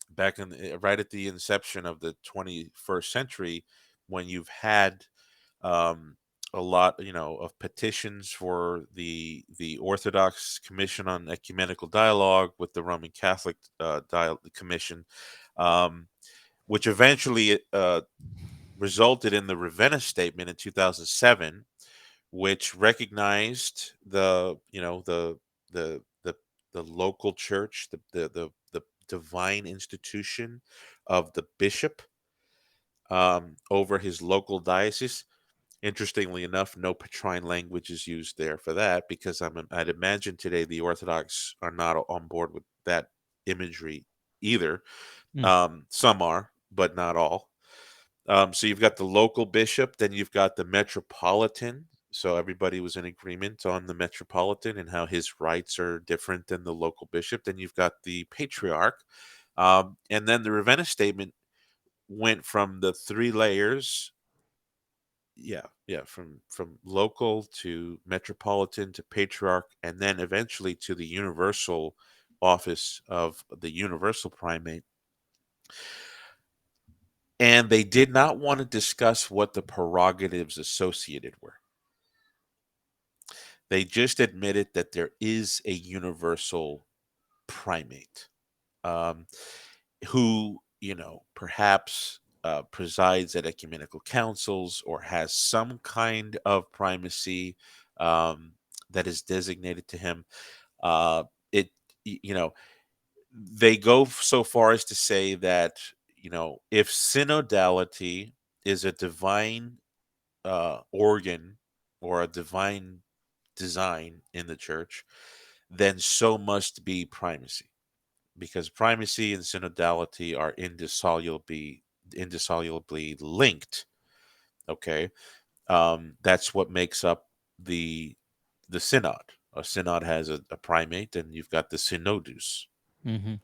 back right at the inception of the 21st century, when you've had, um, a lot, of petitions for the Orthodox Commission on Ecumenical Dialogue with the Roman Catholic Commission, um, which eventually resulted in the Ravenna Statement in 2007, which recognized the the the local church, the divine institution of the bishop, over his local diocese. Interestingly enough, no Petrine language is used there for that, because I'd imagine today the Orthodox are not on board with that imagery either. Mm. Some are, but not all. So you've got the local bishop, then you've got the metropolitan. So everybody was in agreement on the metropolitan and how his rights are different than the local bishop. Then you've got the patriarch, and then the Ravenna Statement went from the three layers. Yeah, from local to metropolitan to patriarch, and then eventually to the universal office of the universal primate. And they did not want to discuss what the prerogatives associated were. They just admitted that there is a universal primate, um, who, perhaps presides at ecumenical councils or has some kind of primacy, that is designated to him. Uh, it, you know, they go so far as to say that, if synodality is a divine organ or a divine design in the church, then so must be primacy, because primacy and synodality are indissolubly linked. Okay, that's what makes up the synod. A synod has a primate, and you've got the synodus. Mm-hmm.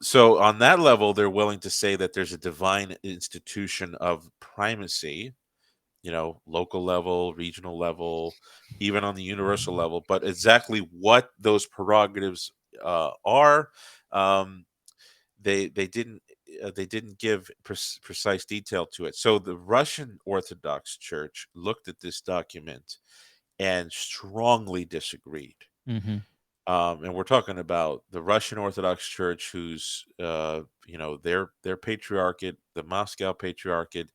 So on that level, they're willing to say that there's a divine institution of primacy, local level, regional level, even on the universal level. But exactly what those prerogatives are, um, they didn't give precise detail to it. So the Russian Orthodox Church looked at this document and strongly disagreed. Mm-hmm. And we're talking about the Russian Orthodox Church, who's their patriarchate, the Moscow Patriarchate,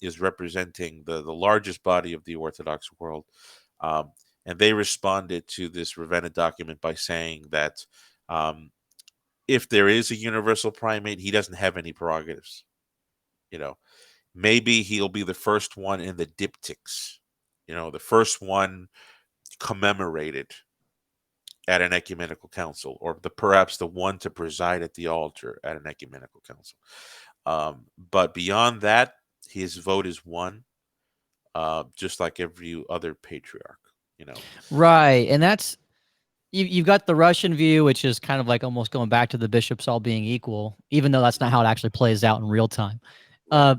is representing the largest body of the Orthodox world. And they responded to this Ravenna document by saying that if there is a universal primate, he doesn't have any prerogatives. You know, maybe he'll be the first one in the diptychs, the first one commemorated at an ecumenical council, or perhaps the one to preside at the altar at an ecumenical council. But beyond that, his vote is one, just like every other patriarch. Right. And that's, you've got the Russian view, which is kind of like almost going back to the bishops all being equal, even though that's not how it actually plays out in real time. Right.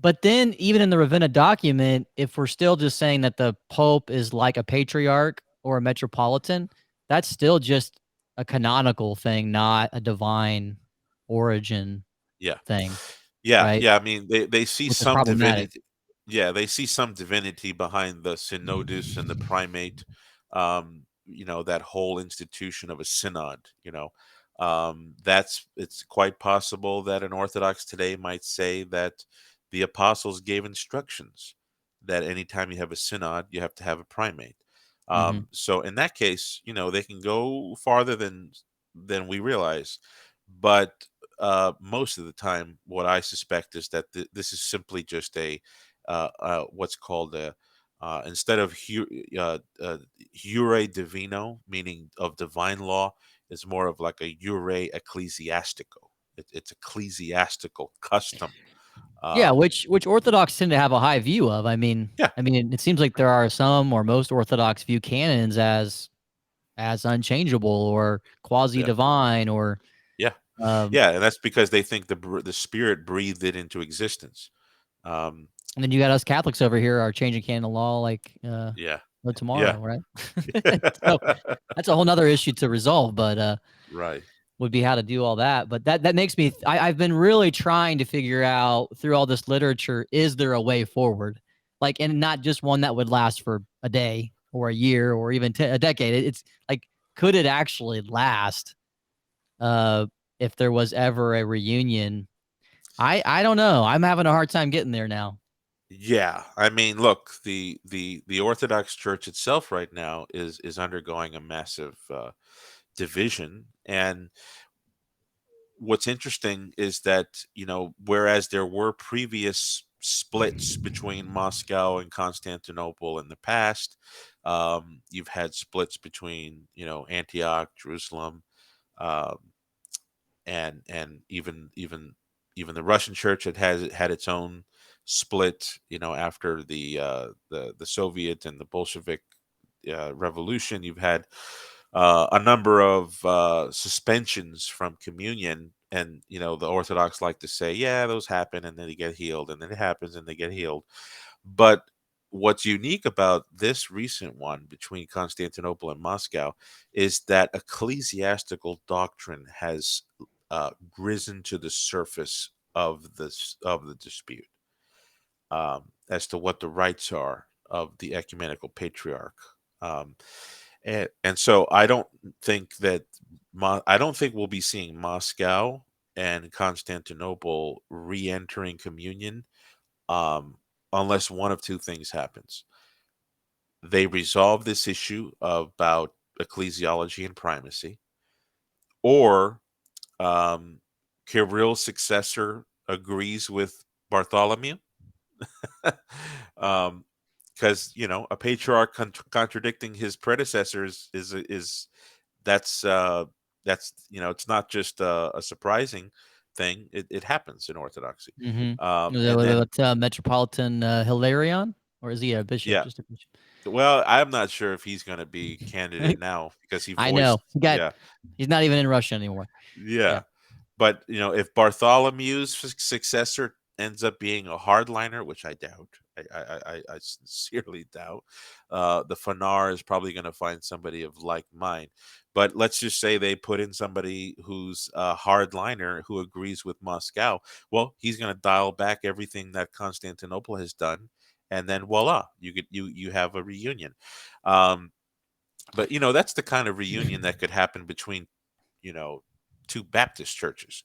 But then even in the Ravenna document, if we're still just saying that the Pope is like a patriarch or a metropolitan, that's still just a canonical thing, not a divine origin Yeah. thing, Yeah, right? yeah. I mean, they see Which is some problematic. divinity. Yeah, they see some divinity behind the synodus and the primate. That whole institution of a synod. It's quite possible that an Orthodox today might say that the apostles gave instructions that anytime you have a synod, you have to have a primate. Mhm. So in that case, they can go farther than we realize, but most of the time, what I suspect is that this is simply just what's called a instead of jure divino, meaning of divine law, it's more of like a jure ecclesiastico. It's ecclesiastical custom. Yeah, Um, which Orthodox tend to have a high view of. I mean yeah, I mean, it seems like there are some or most Orthodox view canons as unchangeable or quasi yeah, divine or yeah, um yeah, and that's because they think the Spirit breathed it into existence. Um, and then you got us Catholics over here are changing canon law like yeah, no yeah, tomorrow, right? So that's a whole nother issue to resolve, but right. would be how to do all that. But that makes me I've been really trying to figure out through all this literature, is there a way forward? Like, and not just one that would last for a day or a year or even a decade. It's like, could it actually last uh if there was ever a reunion? I don't know. I'm having a hard time getting there now. Yeah, I mean, look, the Orthodox Church itself right now is undergoing a massive division, and what's interesting is that whereas there were previous splits between Moscow and Constantinople in the past, you've had splits between Antioch, Jerusalem, um, and even the Russian Church had its own split, after the Soviet and the Bolshevik revolution. You've had a number of suspensions from communion, and the Orthodox like to say, yeah, those happen and then they get healed, and then it happens and they get healed. But what's unique about this recent one between Constantinople and Moscow is that ecclesiastical doctrine has risen to the surface of the dispute, as to what the rights are of the ecumenical patriarch. Um, and so I don't think we'll be seeing Moscow and Constantinople re-entering communion, um, unless one of two things happens. They resolve this issue about ecclesiology and primacy, or um, Kirill's successor agrees with Bartholomew, um, because a patriarch contradicting his predecessors is that's it's not just a surprising thing. It happens in Orthodoxy, Mm-hmm. and then What Metropolitan Hilarion, or is he a bishop? yeah. Just a bishop. Well, I'm not sure if he's going to be candidate now because he I know voiced. he Yeah, he's not even in Russia anymore. yeah. Yeah. But if Bartholomew's successor ends up being a hardliner, which I doubt, I sincerely doubt, the Fanar is probably going to find somebody of like mind. But let's just say they put in somebody who's a hardliner who agrees with Moscow. Well, he's going to dial back everything that Constantinople has done, and then voila, you have a reunion. Um, But that's the kind of reunion that could happen between you know two Baptist churches.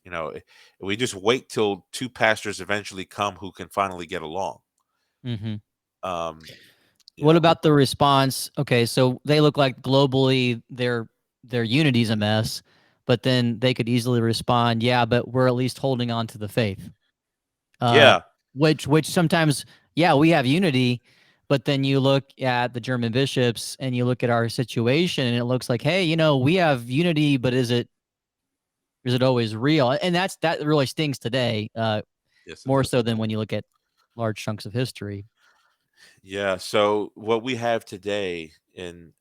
We just wait till two pastors eventually come who can finally get along. Hmm. Um, you What know, about the response? Okay, so they look like globally their unity's a mess, but then they could easily respond, yeah, but we're at least holding on to the faith. Uh, yeah, which sometimes, yeah, we have unity, but then you look at the German bishops and you look at our situation, and it looks like, hey, we have unity, but is it always real? And that really stings today, yes, it more does. so than when you look at large chunks of history. Yeah. So what we have today in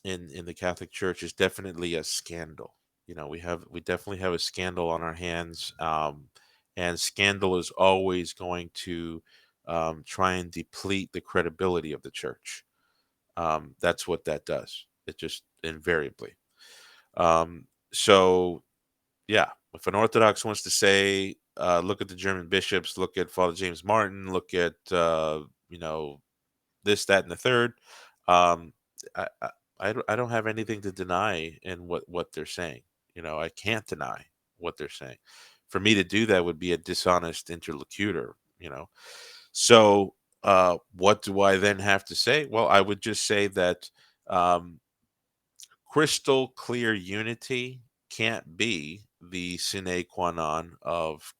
the Catholic Church is definitely a scandal. We definitely have a scandal on our hands, and scandal is always going to try and deplete the credibility of the church. That's what that does. It just invariably. So yeah, if an Orthodox wants to say, look at the German bishops, look at Father James Martin, look at you know this, that, and the third. Um, I, I I don't have anything to deny in what they're saying. I can't deny what they're saying. For me to do that would be a dishonest interlocutor. So what do I then have to say? Well, I would just say that um, crystal clear unity can't be the sine qua non of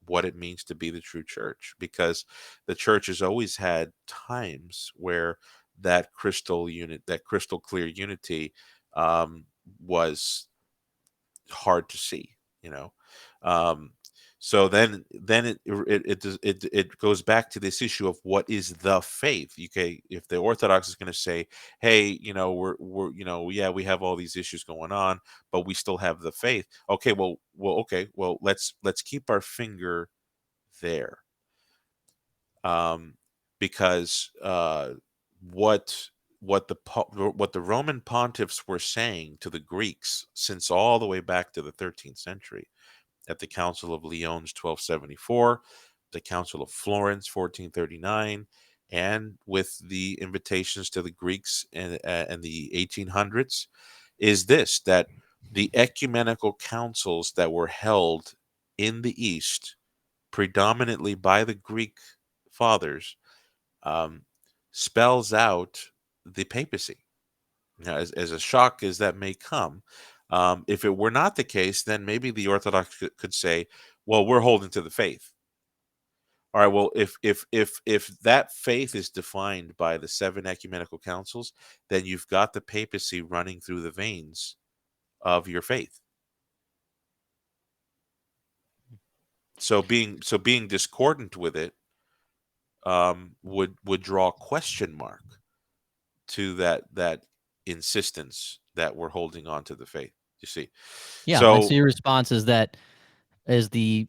what it means to be the true church, because the church has always had times where that crystal clear unity um, was hard to see. you know um, so then it goes back to this issue of what is the faith. Okay, if the Orthodox is going to say, hey, we're yeah, we have all these issues going on, but we still have the faith. Okay, okay, well, let's keep our finger there, um, because what what the Roman pontiffs were saying to the Greeks since all the way back to the 13th century, at the Council of Lyons 1274, the Council of Florence 1439, and with the invitations to the Greeks and the 1800s, is this: that the ecumenical councils that were held in the East, predominantly by the Greek fathers, um, spells out the papacy. Now, as a shock as that may come, if it were not the case, then maybe the Orthodox could say, "Well, we're holding to the faith." All right. Well, if that faith is defined by the seven ecumenical councils, then you've got the papacy running through the veins of your faith. So being discordant with it would draw a question mark to that insistence that we're holding on to the faith. You see, Yeah, and so so your response is that is the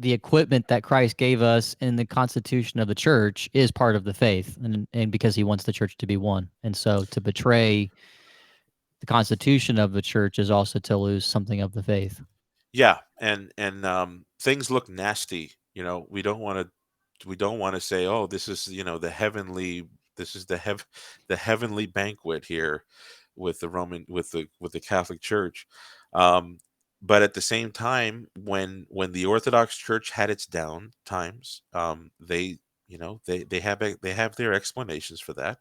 equipment that Christ gave us in the constitution of the church is part of the faith, and because he wants the church to be one. And so to betray the constitution of the church is also to lose something of the faith. yeah, and things look nasty. We don't want to say, oh, this is the heavenly, this is the heavenly banquet here with the Roman with the Catholic Church. Um, but at the same time, when the Orthodox Church had its down times, they have their explanations for that.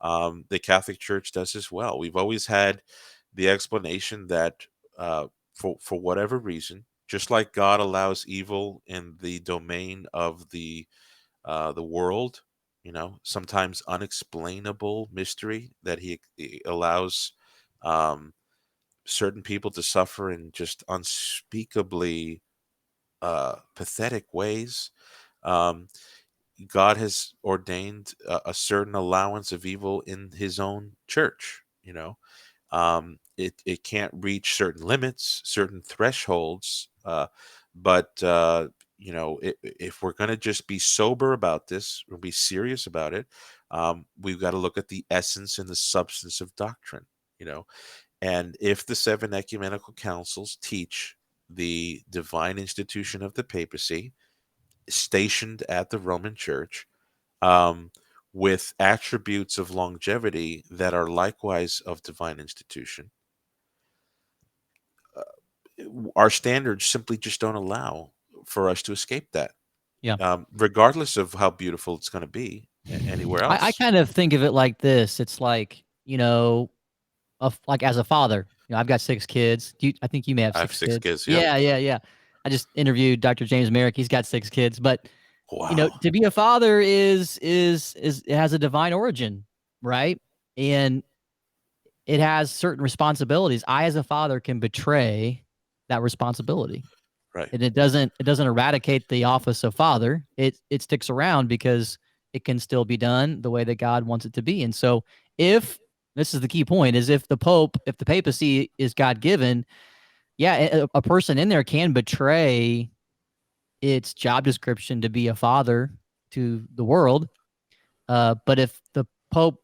The Catholic Church does as well. We've always had the explanation that for whatever reason, just like God allows evil in the domain of the world, sometimes unexplainable mystery that he allows um, certain people to suffer in just unspeakably pathetic ways. Um, God has ordained a certain allowance of evil in His own church. It can't reach certain limits, certain thresholds, but if we're going to just be sober about this or be serious about it, we've got to look at the essence and the substance of doctrine. You know, and if the seven ecumenical councils teach the divine institution of the papacy stationed at the Roman Church, um, with attributes of longevity that are likewise of divine institution, our standards simply just don't allow for us to escape that, Yeah. regardless of how beautiful it's going to be anywhere I else. kind of think of it like this. It's like, like as a father, I've got 6 kids. I think you may have I have 6 six kids. kids. Yep. Yeah, yeah, yeah. I just interviewed Dr. James Merrick. He's got 6 kids, but Wow. to be a father is it has a divine origin, right? And it has certain responsibilities. I, as a father, can betray that responsibility, Right. and it doesn't eradicate the office of father. It sticks around because it can still be done the way that God wants it to be. And so, if this is the key point, is if the papacy is God given, yeah, a person in there can betray its job description to be a father to the world. But if the Pope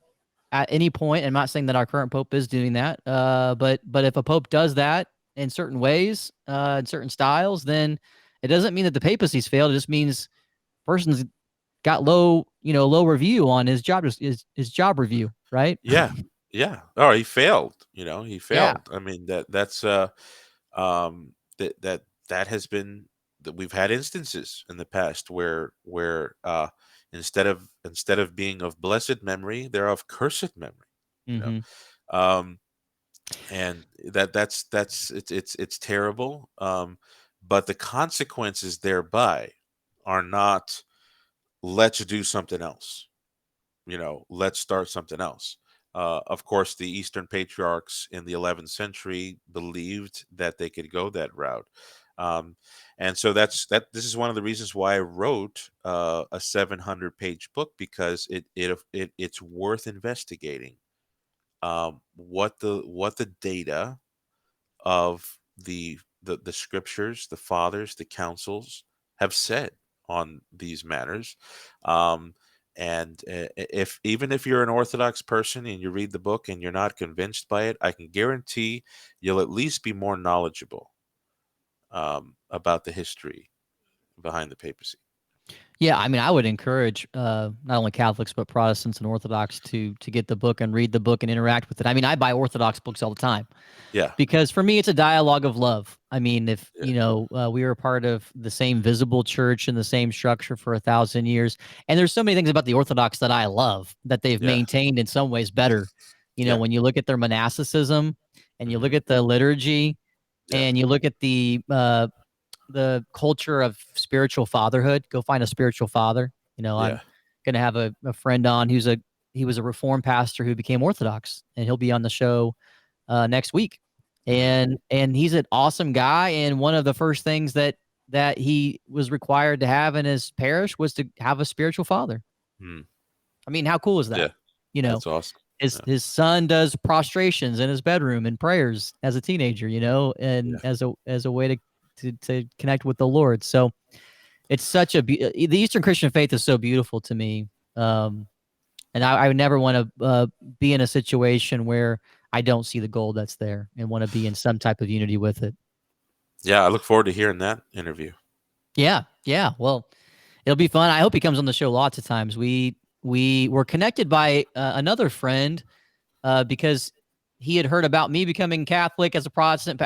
at any point, I'm not saying that our current Pope is doing that, but if a Pope does that in certain ways, in certain styles, then it doesn't mean that the papacy's failed. It just means person's got low review on his job review, right? Yeah. Yeah. Oh, he failed. He Yeah. failed. I mean, that has been that we've had instances in the past where instead of being of blessed memory, they're of cursed memory. You know, Mm-hmm. um, and it's terrible. But the consequences thereby are not, let's do something else. Let's start something else. Of course, the Eastern patriarchs in the 11th century believed that they could go that route. Um, and so this is one of the reasons why I wrote a 700-page book, because it's worth investigating, what the data of the scriptures, the fathers, the councils have said on these matters. And if even if you're an Orthodox person and you read the book and you're not convinced by it, I can guarantee you'll at least be more knowledgeable about the history behind the papacy. Yeah, I mean, I would encourage not only Catholics but Protestants and Orthodox to get the book and read the book and interact with it. I mean, I buy Orthodox books all the time Yeah, because for me, it's a dialogue of love. I mean, if yeah, we were part of the same visible church and the same structure for 1,000 years, and there's so many things about the Orthodox that I love that they've yeah, maintained in some ways better. yeah. When you look at their monasticism and you look Hmm. at the liturgy Yeah, and you look at the culture of spiritual fatherhood. Go find a spiritual father. yeah. I'm gonna have a friend on he was a Reformed pastor who became Orthodox, and he'll be on the show next week. Mm, And he's an awesome guy. And one of the first things that he was required to have in his parish was to have a spiritual father. mm, I mean, how cool is yeah, that? You know, that's awesome. his Yeah, his son does prostrations in his bedroom and prayers as a teenager, and yeah, as a way to connect with the Lord. So it's such the Eastern Christian faith is so beautiful to me. And I would never want to be in a situation where I don't see the gold that's there and want to be in some type of unity with it. yeah. I look forward to hearing that interview. Yeah, yeah. Well, it'll be fun. I hope he comes on the show lots of times. We were connected by another friend because he had heard about me becoming Catholic as a Protestant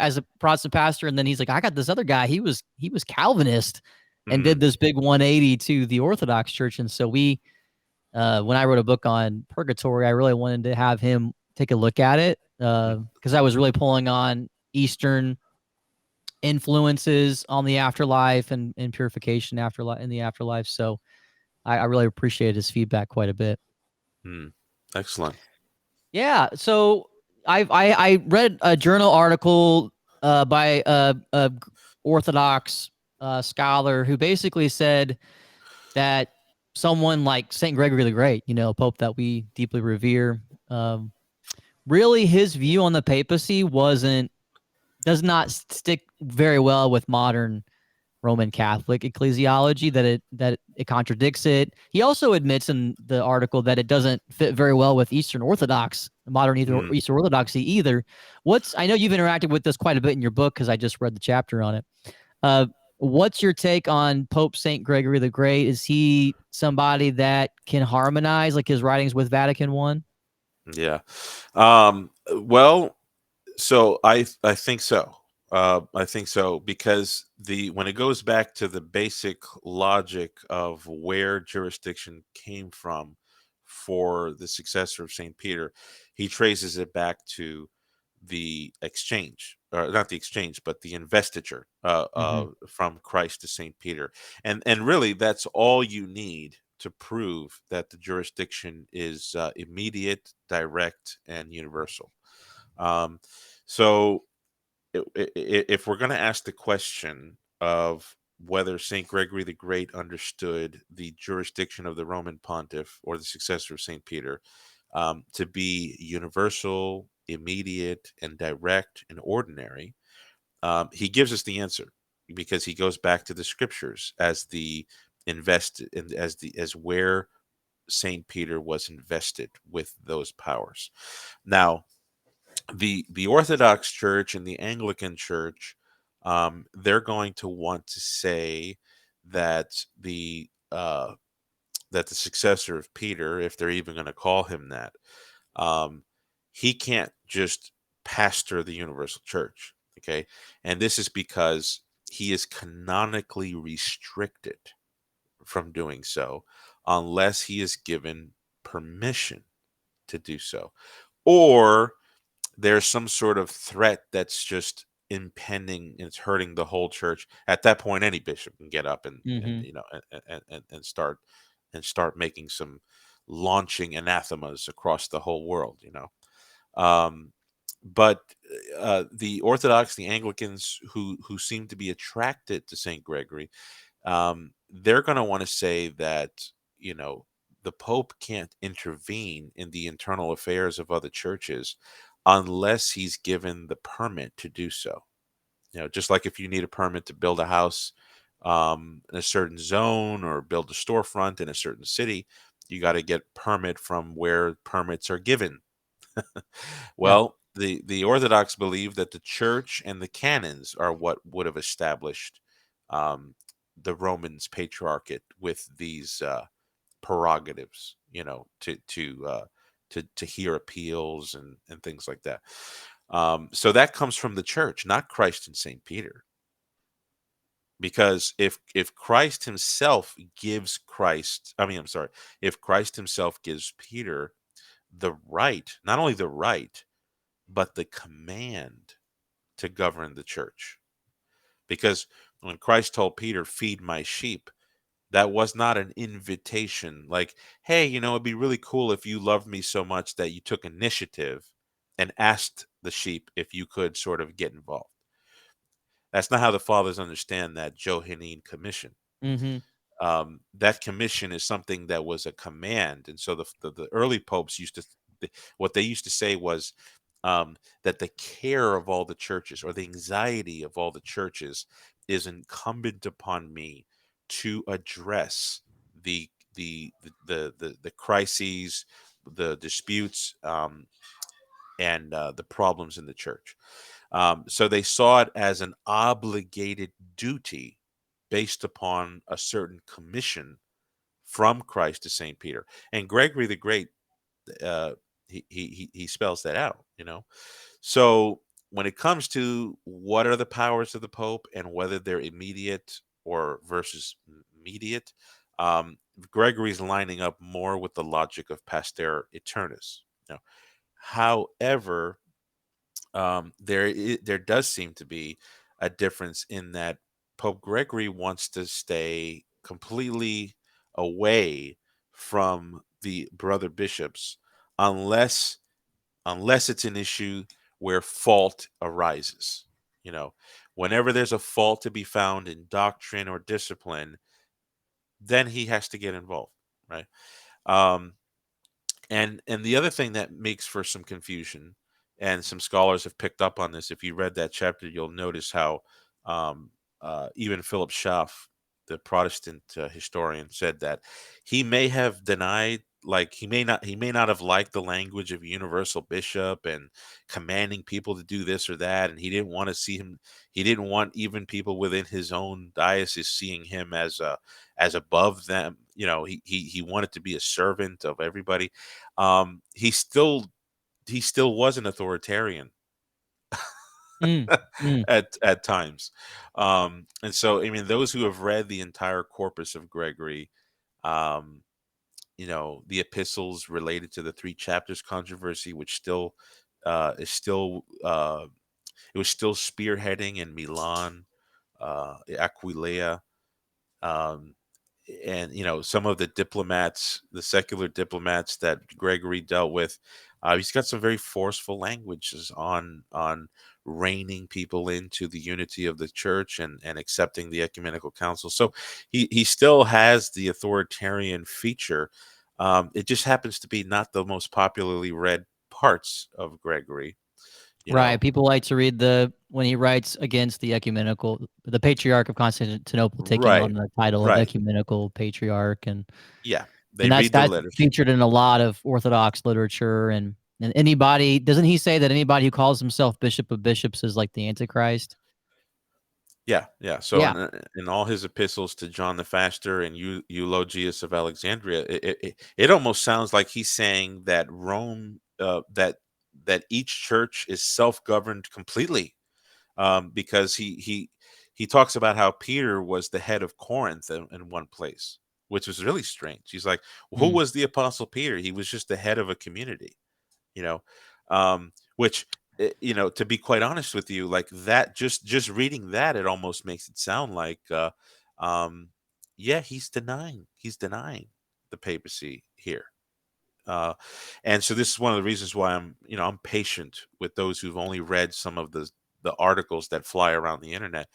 pastor, and then he's like, I got this other guy. He was Calvinist and did Mm, this big 180 to the Orthodox Church, and so when I wrote a book on purgatory, I really wanted to have him take a look at it mm, because I was really pulling on Eastern influences on the afterlife and purification afterlife in the afterlife. So I really appreciated his feedback quite a bit. mm. Excellent. Yeah. So I read a journal article by a Orthodox scholar who basically said that someone like Saint Gregory the Great, Pope that we deeply revere, really his view on the papacy does not stick very well with modern Roman Catholic ecclesiology, that it contradicts it. He also admits in the article that it doesn't fit very well with Eastern Orthodox, modern Mm, Eastern Orthodoxy either. I know you've interacted with this quite a bit in your book because I just read the chapter on it. Uh, What's your take on Pope Saint Gregory the Great? Is he somebody that can harmonize like his writings with Vatican I? Yeah. Well, so I think so. I think so because the when it goes back to the basic logic of where jurisdiction came from for the successor of Saint Peter, he traces it back to the exchange, or not the exchange, but the investiture Mm-hmm. from Christ to Saint Peter, and really that's all you need to prove that the jurisdiction is immediate, direct, and universal. Um, so if we're going to ask the question of whether St. Gregory the Great understood the jurisdiction of the Roman pontiff or the successor of St. Peter to be universal, immediate, and direct and ordinary, he gives us the answer because he goes back to the scriptures as the as where St. Peter was invested with those powers. Now, the Orthodox Church and the Anglican Church, they're going to want to say that the successor of Peter, if they're even going to call him that, um, he can't just pastor the universal church. Okay, and this is because he is canonically restricted from doing so unless he is given permission to do so, or there's some sort of threat that's just impending and it's hurting the whole church. At that point, any bishop can get up and Mm-hmm. you know and start making some launching anathemas across the whole world. Um, but the Orthodox, the Anglicans, who seem to be attracted to Saint Gregory, they're going to want to say that you know the Pope can't intervene in the internal affairs of other churches unless he's given the permit to do so. Just like if you need a permit to build a house in a certain zone or build a storefront in a certain city, you got to get permit from where permits are given. Yeah. Well, the Orthodox believe that the church and the canons are what would have established um, the Romans patriarchate with these prerogatives, to hear appeals and things like that. So that comes from the church, not Christ and Saint Peter. Because if Christ himself gives Christ, I mean, I'm sorry, if Christ himself gives Peter the right, not only the right, but the command to govern the church. Because when Christ told Peter, feed my sheep, that was not an invitation like, hey, it'd be really cool if you loved me so much that you took initiative and asked the sheep if you could sort of get involved. That's not how the fathers understand that Johannine commission. Mm-hmm. That commission is something that was a command, and so the early popes what they used to say was that the care of all the churches or the anxiety of all the churches is incumbent upon me to address the crises, the disputes, and the problems in the church. So they saw it as an obligated duty based upon a certain commission from Christ to Saint Peter. And Gregory the Great, uh, he spells that out. So when it comes to what are the powers of the Pope and whether they're immediate or versus mediate, Gregory's lining up more with the logic of Pastor Eternus. However, there does seem to be a difference in that Pope Gregory wants to stay completely away from the brother bishops unless it's an issue where fault arises. You know, Whenever there's a fault to be found in doctrine or discipline, then he has to get involved, right? Um, and the other thing that makes for some confusion, and some scholars have picked up on this. If you read that chapter, you'll notice how um, even Philip Schaff, the Protestant historian, said that he may have denied like he may not have liked the language of universal bishop and commanding people to do this or that, and he didn't want to see him. He didn't want even people within his own diocese seeing him as above them. He wanted to be a servant of everybody. He still was an authoritarian Mm, mm. at times. And so, I mean, those who have read the entire corpus of Gregory, um, the epistles related to the three chapters controversy, which still is still it was still spearheading in Milan, Aquileia, um, and some of the diplomats, the secular diplomats that Gregory dealt with. He's got some very forceful languages on reining people into the unity of the church and accepting the ecumenical council. So he still has the authoritarian feature. It just happens to be not the most popularly read parts of Gregory. You Right. know, People like to read when he writes against the ecumenical, the Patriarch of Constantinople taking on right, the title of right, ecumenical patriarch, and yeah. They and that's read the that's letters. featured in a lot of Orthodox literature. And anybody, doesn't he say that anybody who calls himself Bishop of Bishops is like the Antichrist? Yeah, yeah. So Yeah. in all his epistles to John the Faster and Eulogius of Alexandria, it almost sounds like he's saying that Rome, that each church is self-governed completely, because he talks about how Peter was the head of Corinth in one place, which was really strange. He's like, who Mm. was the Apostle Peter? He was just the head of a community, you know which, to be quite honest with you, like that, just reading that, it almost makes it sound like, yeah, he's denying the papacy here. And so this is one of the reasons why I'm patient with those who've only read some of the articles that fly around the internet.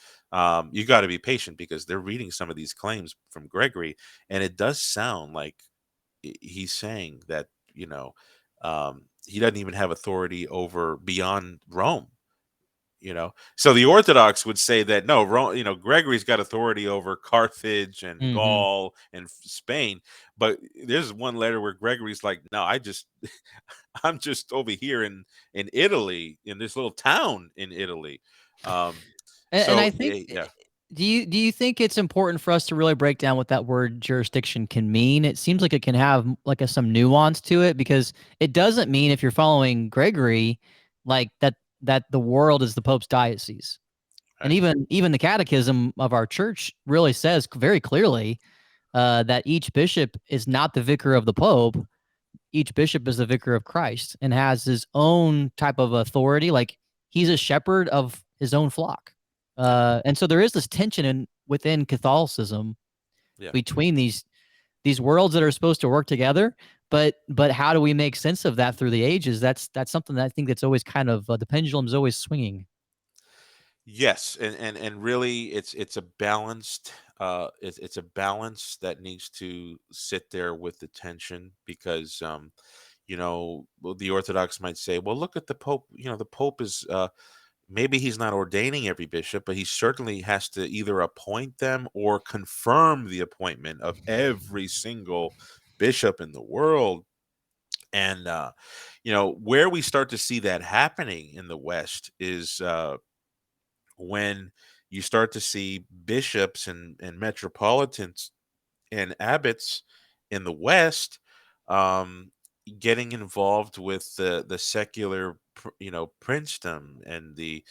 You got to be patient because they're reading some of these claims from Gregory, and it does sound like he's saying that he doesn't even have authority over beyond Rome. So the Orthodox would say that no, Rome, Gregory's got authority over Carthage and Hmm. Gaul and Spain. But there's one letter where Gregory's like, no, I'm just over here in Italy, in this little town in Italy. um And I so think, yeah. do you think it's important for us to really break down what that word jurisdiction can mean? It seems like it can have like some nuance to it, because it doesn't mean, if you're following Gregory, like that the world is the Pope's diocese. And Right. even the catechism of our church really says very clearly that each bishop is not the vicar of the Pope. Each bishop is the vicar of Christ and has his own type of authority. Like, he's a shepherd of his own flock. Yeah. And so there is this tension within Catholicism Yeah. between these worlds that are supposed to work together. But how do we make sense of that through the ages? That's something that I think that's always kind of the pendulum's always swinging. Yes, and really, it's a balanced, it's a balance that needs to sit there with the tension, because well, the Orthodox might say, well, look at the Pope. The Pope is, maybe he's not ordaining every bishop, but he certainly has to either appoint them or confirm the appointment of every single bishop in the world. And where we start to see that happening in the West is, when you start to see bishops and metropolitans and abbots in the West, um, getting involved with the secular, princedom, and the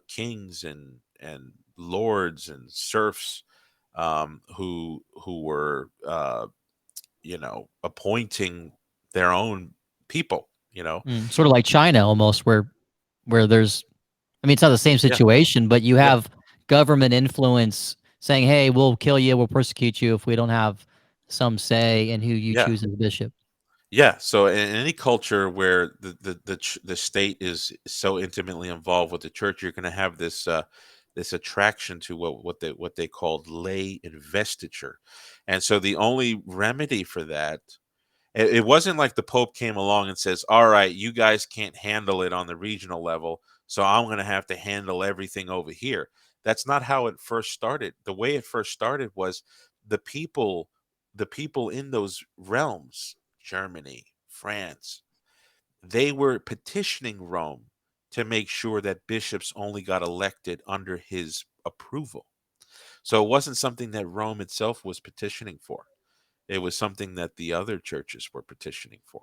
kings and lords and serfs, who were, appointing their own people. Sort of like China almost, where there's, I mean, it's not the same Yeah, situation, but you yeah, have government influence saying, "Hey, we'll kill you, we'll persecute you if we don't have some say in who you yeah. choose as bishop." Yeah, so in any culture where the state is so intimately involved with the church, you're going to have this attraction to what they called lay investiture. And so the only remedy for that, it wasn't like the Pope came along and says, "All right, you guys can't handle it on the regional level, so I'm going to have to handle everything over here." That's not how it first started. The way it first started was the people, the people in those realms Germany, France, they were petitioning Rome to make sure that bishops only got elected under his approval. So it wasn't something that Rome itself was petitioning for. It was something that the other churches were petitioning for,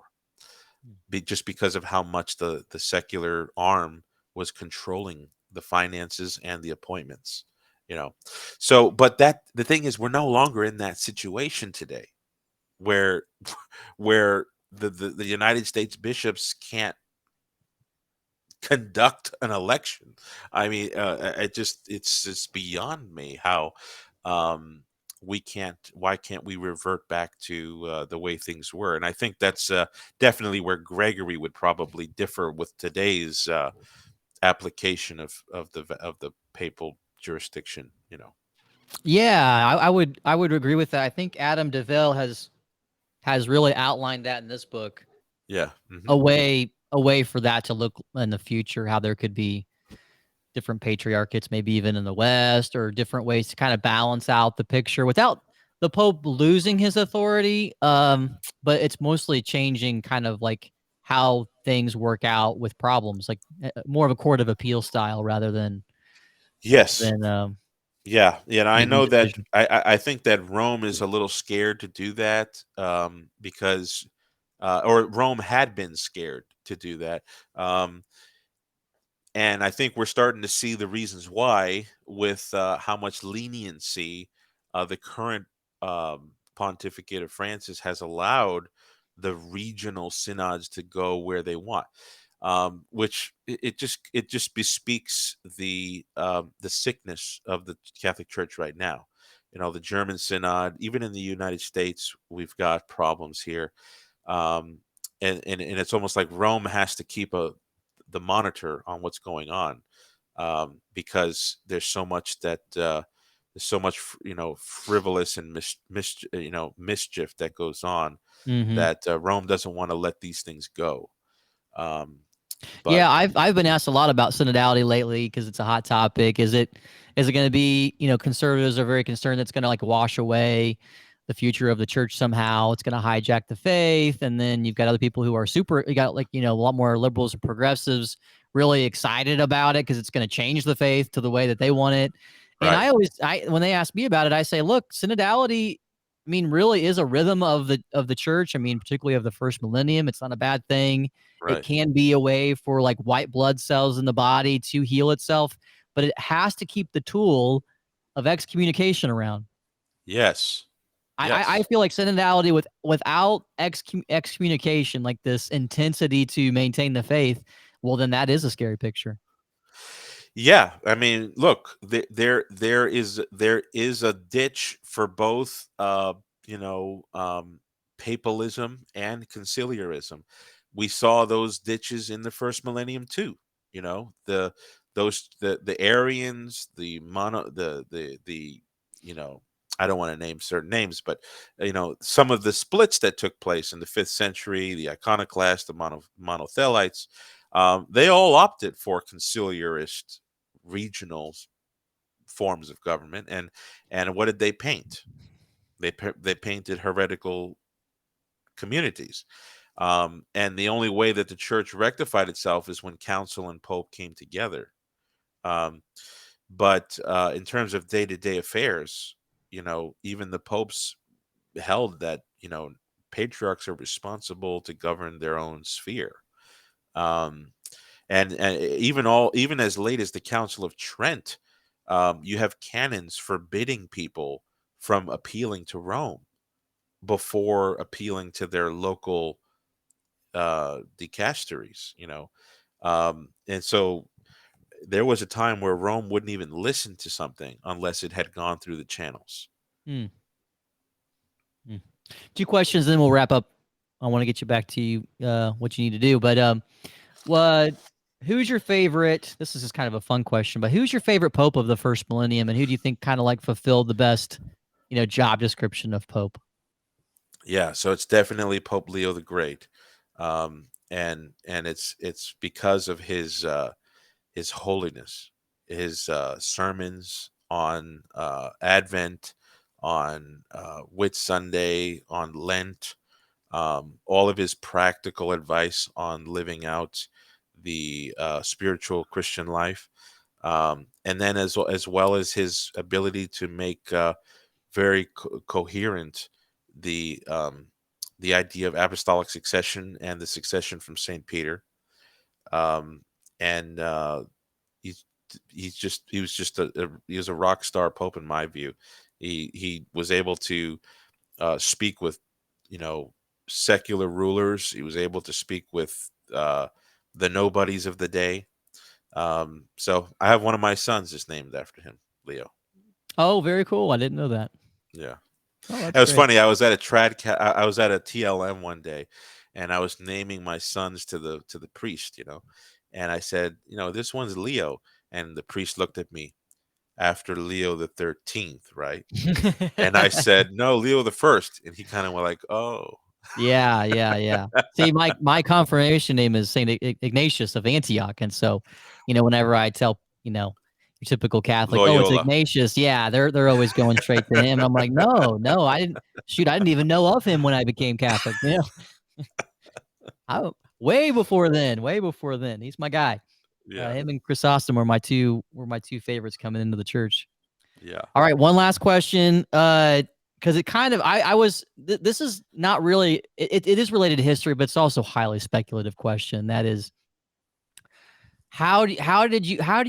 just because of how much the secular arm was controlling the finances and the appointments. You know, so but that the thing is, we're no longer in that situation today, where where the United States bishops can't conduct an election. I mean, it's just beyond me how um, we can't. Why can't we revert back to the way things were? And I think that's definitely where Gregory would probably differ with today's application of the papal jurisdiction. You know. Yeah, I would agree with that. I think Adam DeVille has really outlined that in this book, Yeah. a way for that to look in the future, how there could be different patriarchates, maybe even in the West, or different ways to kind of balance out the picture without the Pope losing his authority. But it's mostly changing kind of like how things work out with problems, like more of a court of appeal style rather than Yes. than Yeah, yeah, and I making a know that decision. I think that Rome is a little scared to do that, because or Rome had been scared to do that, um, and I think we're starting to see the reasons why with how much leniency the current pontificate of Francis has allowed the regional synods to go where they want, which it just bespeaks the sickness of the Catholic Church right now. You know, the German synod, even in the United States, we've got problems here, um, and it's almost like Rome has to keep the monitor on what's going on, because there's so much frivolous and mischief that goes on, Hmm. that Rome doesn't want to let these things go. Um, but Yeah, I've been asked a lot about synodality lately because it's a hot topic. Is it going to be, conservatives are very concerned that's going to like wash away the future of the church somehow. It's going to hijack the faith, and then you've got other people who are super. You got like a lot more liberals and progressives really excited about it because it's going to change the faith to the way that they want it. And right, I when they ask me about it, I say, look, synodality. I mean, really is a rhythm of the church. I mean, particularly of the first millennium. It's not a bad thing. It right, can be a way for like white blood cells in the body to heal itself, but it has to keep the tool of excommunication around. yes, I yes. feel like synodality without excommunication, like this intensity to maintain the faith, well, then that is a scary picture. Yeah, I mean, look, there is a ditch for both, papalism and conciliarism. We saw those ditches in the first millennium too. You know, the Arians, the mono the you know I don't want to name certain names, but some of the splits that took place in the fifth century, the iconoclasts, the monothelites, they all opted for conciliarist regional forms of government, and what did they paint? They painted heretical communities, and the only way that the church rectified itself is when council and pope came together. um, but in terms of day-to-day affairs, even the popes held that patriarchs are responsible to govern their own sphere. um, and even as late as the Council of Trent, you have canons forbidding people from appealing to Rome before appealing to their local dicasteries. And so there was a time where Rome wouldn't even listen to something unless it had gone through the channels. Hmm. Hmm. Two questions, then we'll wrap up. I want to get you back to what you need to do, but what? Who's your favorite? This is just kind of a fun question, but who's your favorite pope of the first millennium, and who do you think kind of like fulfilled the best, job description of pope? Yeah, so it's definitely Pope Leo the Great, and it's because of his holiness, his sermons on Advent, on Whit Sunday, on Lent, all of his practical advice on living out the spiritual Christian life, and then as well as his ability to make very coherent the idea of apostolic succession and the succession from Saint Peter. um, and he's he was a rock star pope in my view. He was able to speak with, you know, secular rulers. He was able to speak with the nobodies of the day. So I have one of my sons is named after him, Leo. Oh, very cool. I didn't know that. Yeah. Oh, It that's was great. funny. I was at a I was at a TLM one day, and I was naming my sons to the priest, you know, and I said, you know, this one's Leo, and the priest looked at me after Leo the 13th, right? And I said, no, Leo the first, and he kind of went like, oh, Yeah, yeah, yeah. See, my confirmation name is Saint Ignatius of Antioch, and so, whenever I tell, your typical Catholic, "Oh, it's Loyola. Ignatius," yeah, they're always going straight to him. I'm like, "No, no, I didn't even know of him when I became Catholic." I way before then. He's my guy. Yeah, Him and Chrysostom were my two favorites coming into the church. yeah, All right, one last question. Because it kind of I was this is not really it is related to history, but it's also highly speculative question. That is, how do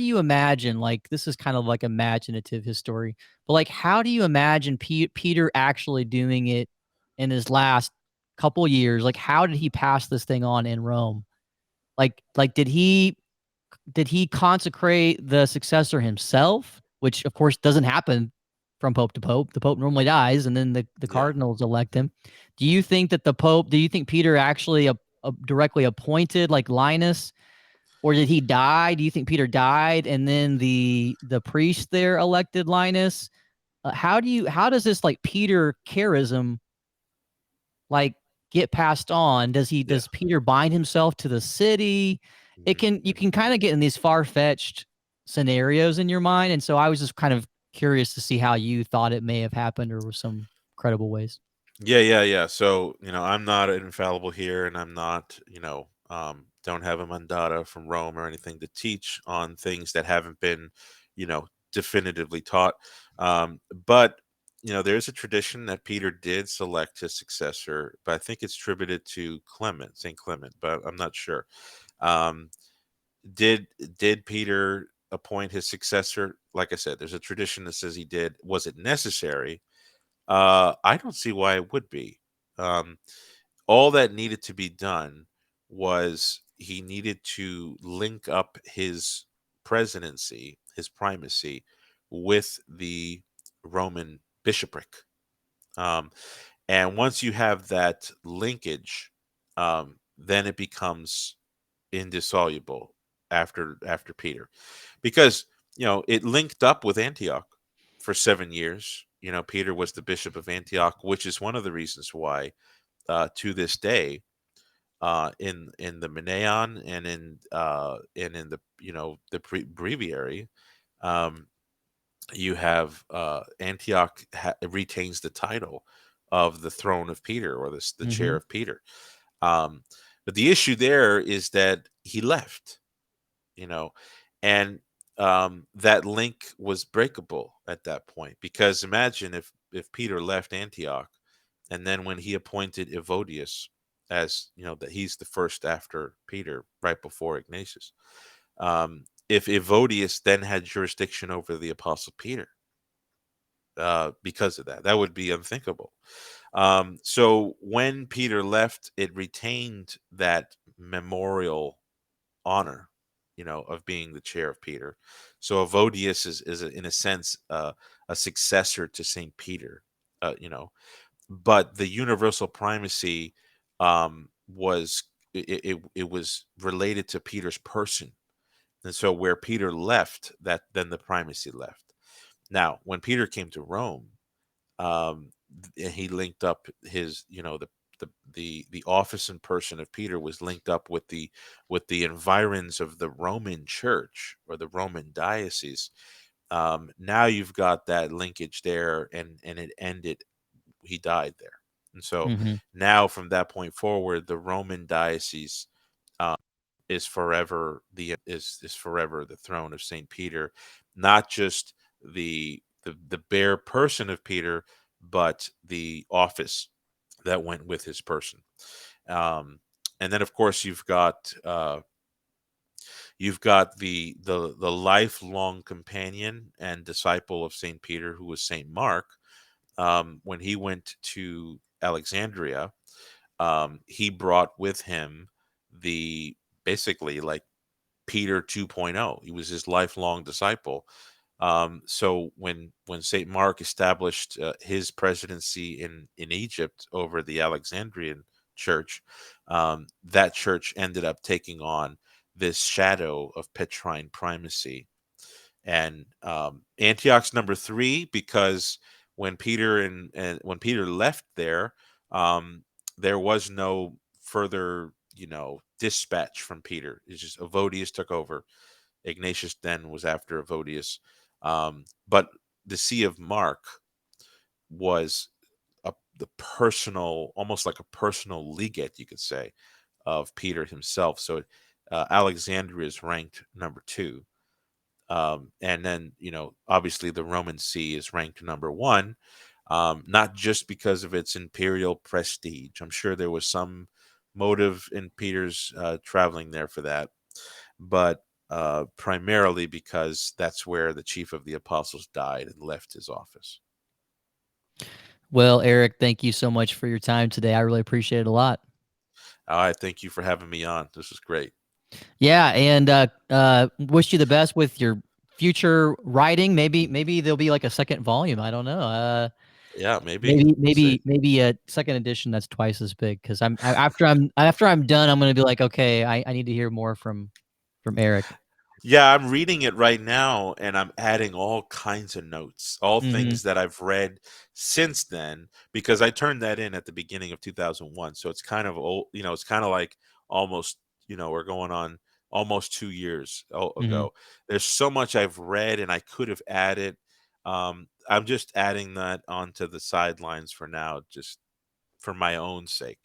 you imagine, like, this is kind of like imaginative history, but like, how do you imagine Peter actually doing it in his last couple years? Like, how did he pass this thing on in Rome? Like did he consecrate the successor himself, which of course doesn't happen from pope to pope? The pope normally dies, and then the yeah. cardinals elect him. Do you think Peter actually directly appointed, like, Linus, or did he die? Do you think Peter died and then the priest there elected Linus? How does this, like, Peter charism, like, get passed on? Yeah. Does Peter bind himself to the city? You can kind of get in these far-fetched scenarios in your mind, and so I was just kind of curious to see how you thought it may have happened, or was some credible ways. Yeah, yeah, yeah. So, you know, I'm not infallible here, and I'm not, don't have a mandata from Rome or anything to teach on things that haven't been, definitively taught. But, there's a tradition that Peter did select his successor, but I think it's attributed to Clement, Saint Clement, but I'm not sure. Um, did did Peter appoint his successor? Like I said, there's a tradition that says he did. Was it necessary? I don't see why it would be. Um, all that needed to be done was he needed to link up his presidency, his primacy, with the Roman bishopric. Um, and once you have that linkage, then it becomes indissoluble after Peter, because it linked up with Antioch for 7 years. Peter was the bishop of Antioch, which is one of the reasons why, to this day, in the Meneon and in the the breviary, um, you have Antioch retains the title of the throne of Peter, or the chair Mhm. of Peter. Um, but the issue there is that he left, you know, and that link was breakable at that point, because imagine if Peter left Antioch, and then when he appointed Evodius, as that he's the first after Peter, right before Ignatius. If Evodius then had jurisdiction over the Apostle Peter, because of that, that would be unthinkable. So when Peter left, it retained that memorial honor, of being the chair of Peter. So Evodius is in a sense, a successor to Saint Peter, but the universal primacy, it was related to Peter's person, and so where Peter left, that then the primacy left. Now, when Peter came to Rome, he linked up his, the office and person of Peter was linked up with the environs of the Roman Church, or the Roman diocese. Now you've got that linkage there, and it ended. He died there. And so Hmm. now from that point forward, the Roman diocese is forever is forever the throne of Saint Peter, not just the bare person of Peter, but the office that went with his person. Um, and then, of course, you've got the lifelong companion and disciple of Saint Peter, who was Saint Mark. When he went to Alexandria, he brought with him the basically like Peter 2.0. He was his lifelong disciple. So when Saint Mark established his presidency in Egypt over the Alexandrian church, that church ended up taking on this shadow of Petrine primacy. And Antioch's number three because and when Peter left there was no further dispatch from Peter. It's just Evodius took over. Ignatius then was after Evodius. But the See of Mark was the personal, almost like a personal legate, you could say, of Peter himself. So Alexandria is ranked number two. And then, obviously the Roman See is ranked number one, not just because of its imperial prestige. I'm sure there was some motive in Peter's traveling there for that, but primarily because that's where the chief of the apostles died and left his office. Well, Eric, thank you so much for your time today. I really appreciate it a lot. I thank you for having me on. This is great. Yeah, and wish you the best with your future writing. Maybe there'll be like a second volume. I don't know. Yeah, maybe. Maybe We'll see. maybe a second edition that's twice as big because after I'm done, I'm gonna be like, okay, I need to hear more from Eric. Yeah, I'm reading it right now and I'm adding all kinds of notes, all Hmm. things that I've read since then, because I turned that in at the beginning of 2001. So it's kind of old, it's kind of like almost, we're going on almost 2 years Hmm. ago. There's so much I've read and I could have added. I'm just adding that onto the sidelines for now, just for my own sake.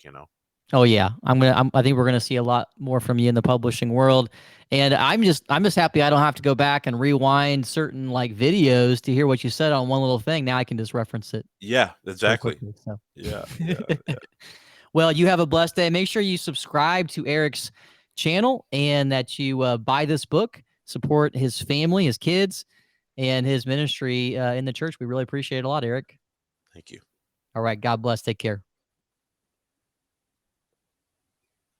Oh yeah, I think we're gonna see a lot more from you in the publishing world, and I'm just happy I don't have to go back and rewind certain like videos to hear what you said on one little thing. Now I can just reference it Yeah, so exactly. quickly. So, Yeah, yeah, yeah. well, you have a blessed day. Make sure you subscribe to Eric's channel and that you buy this book, support his family, his kids, and his ministry in the church. We really appreciate it a lot, Eric. Thank you. All right, God bless. Take care.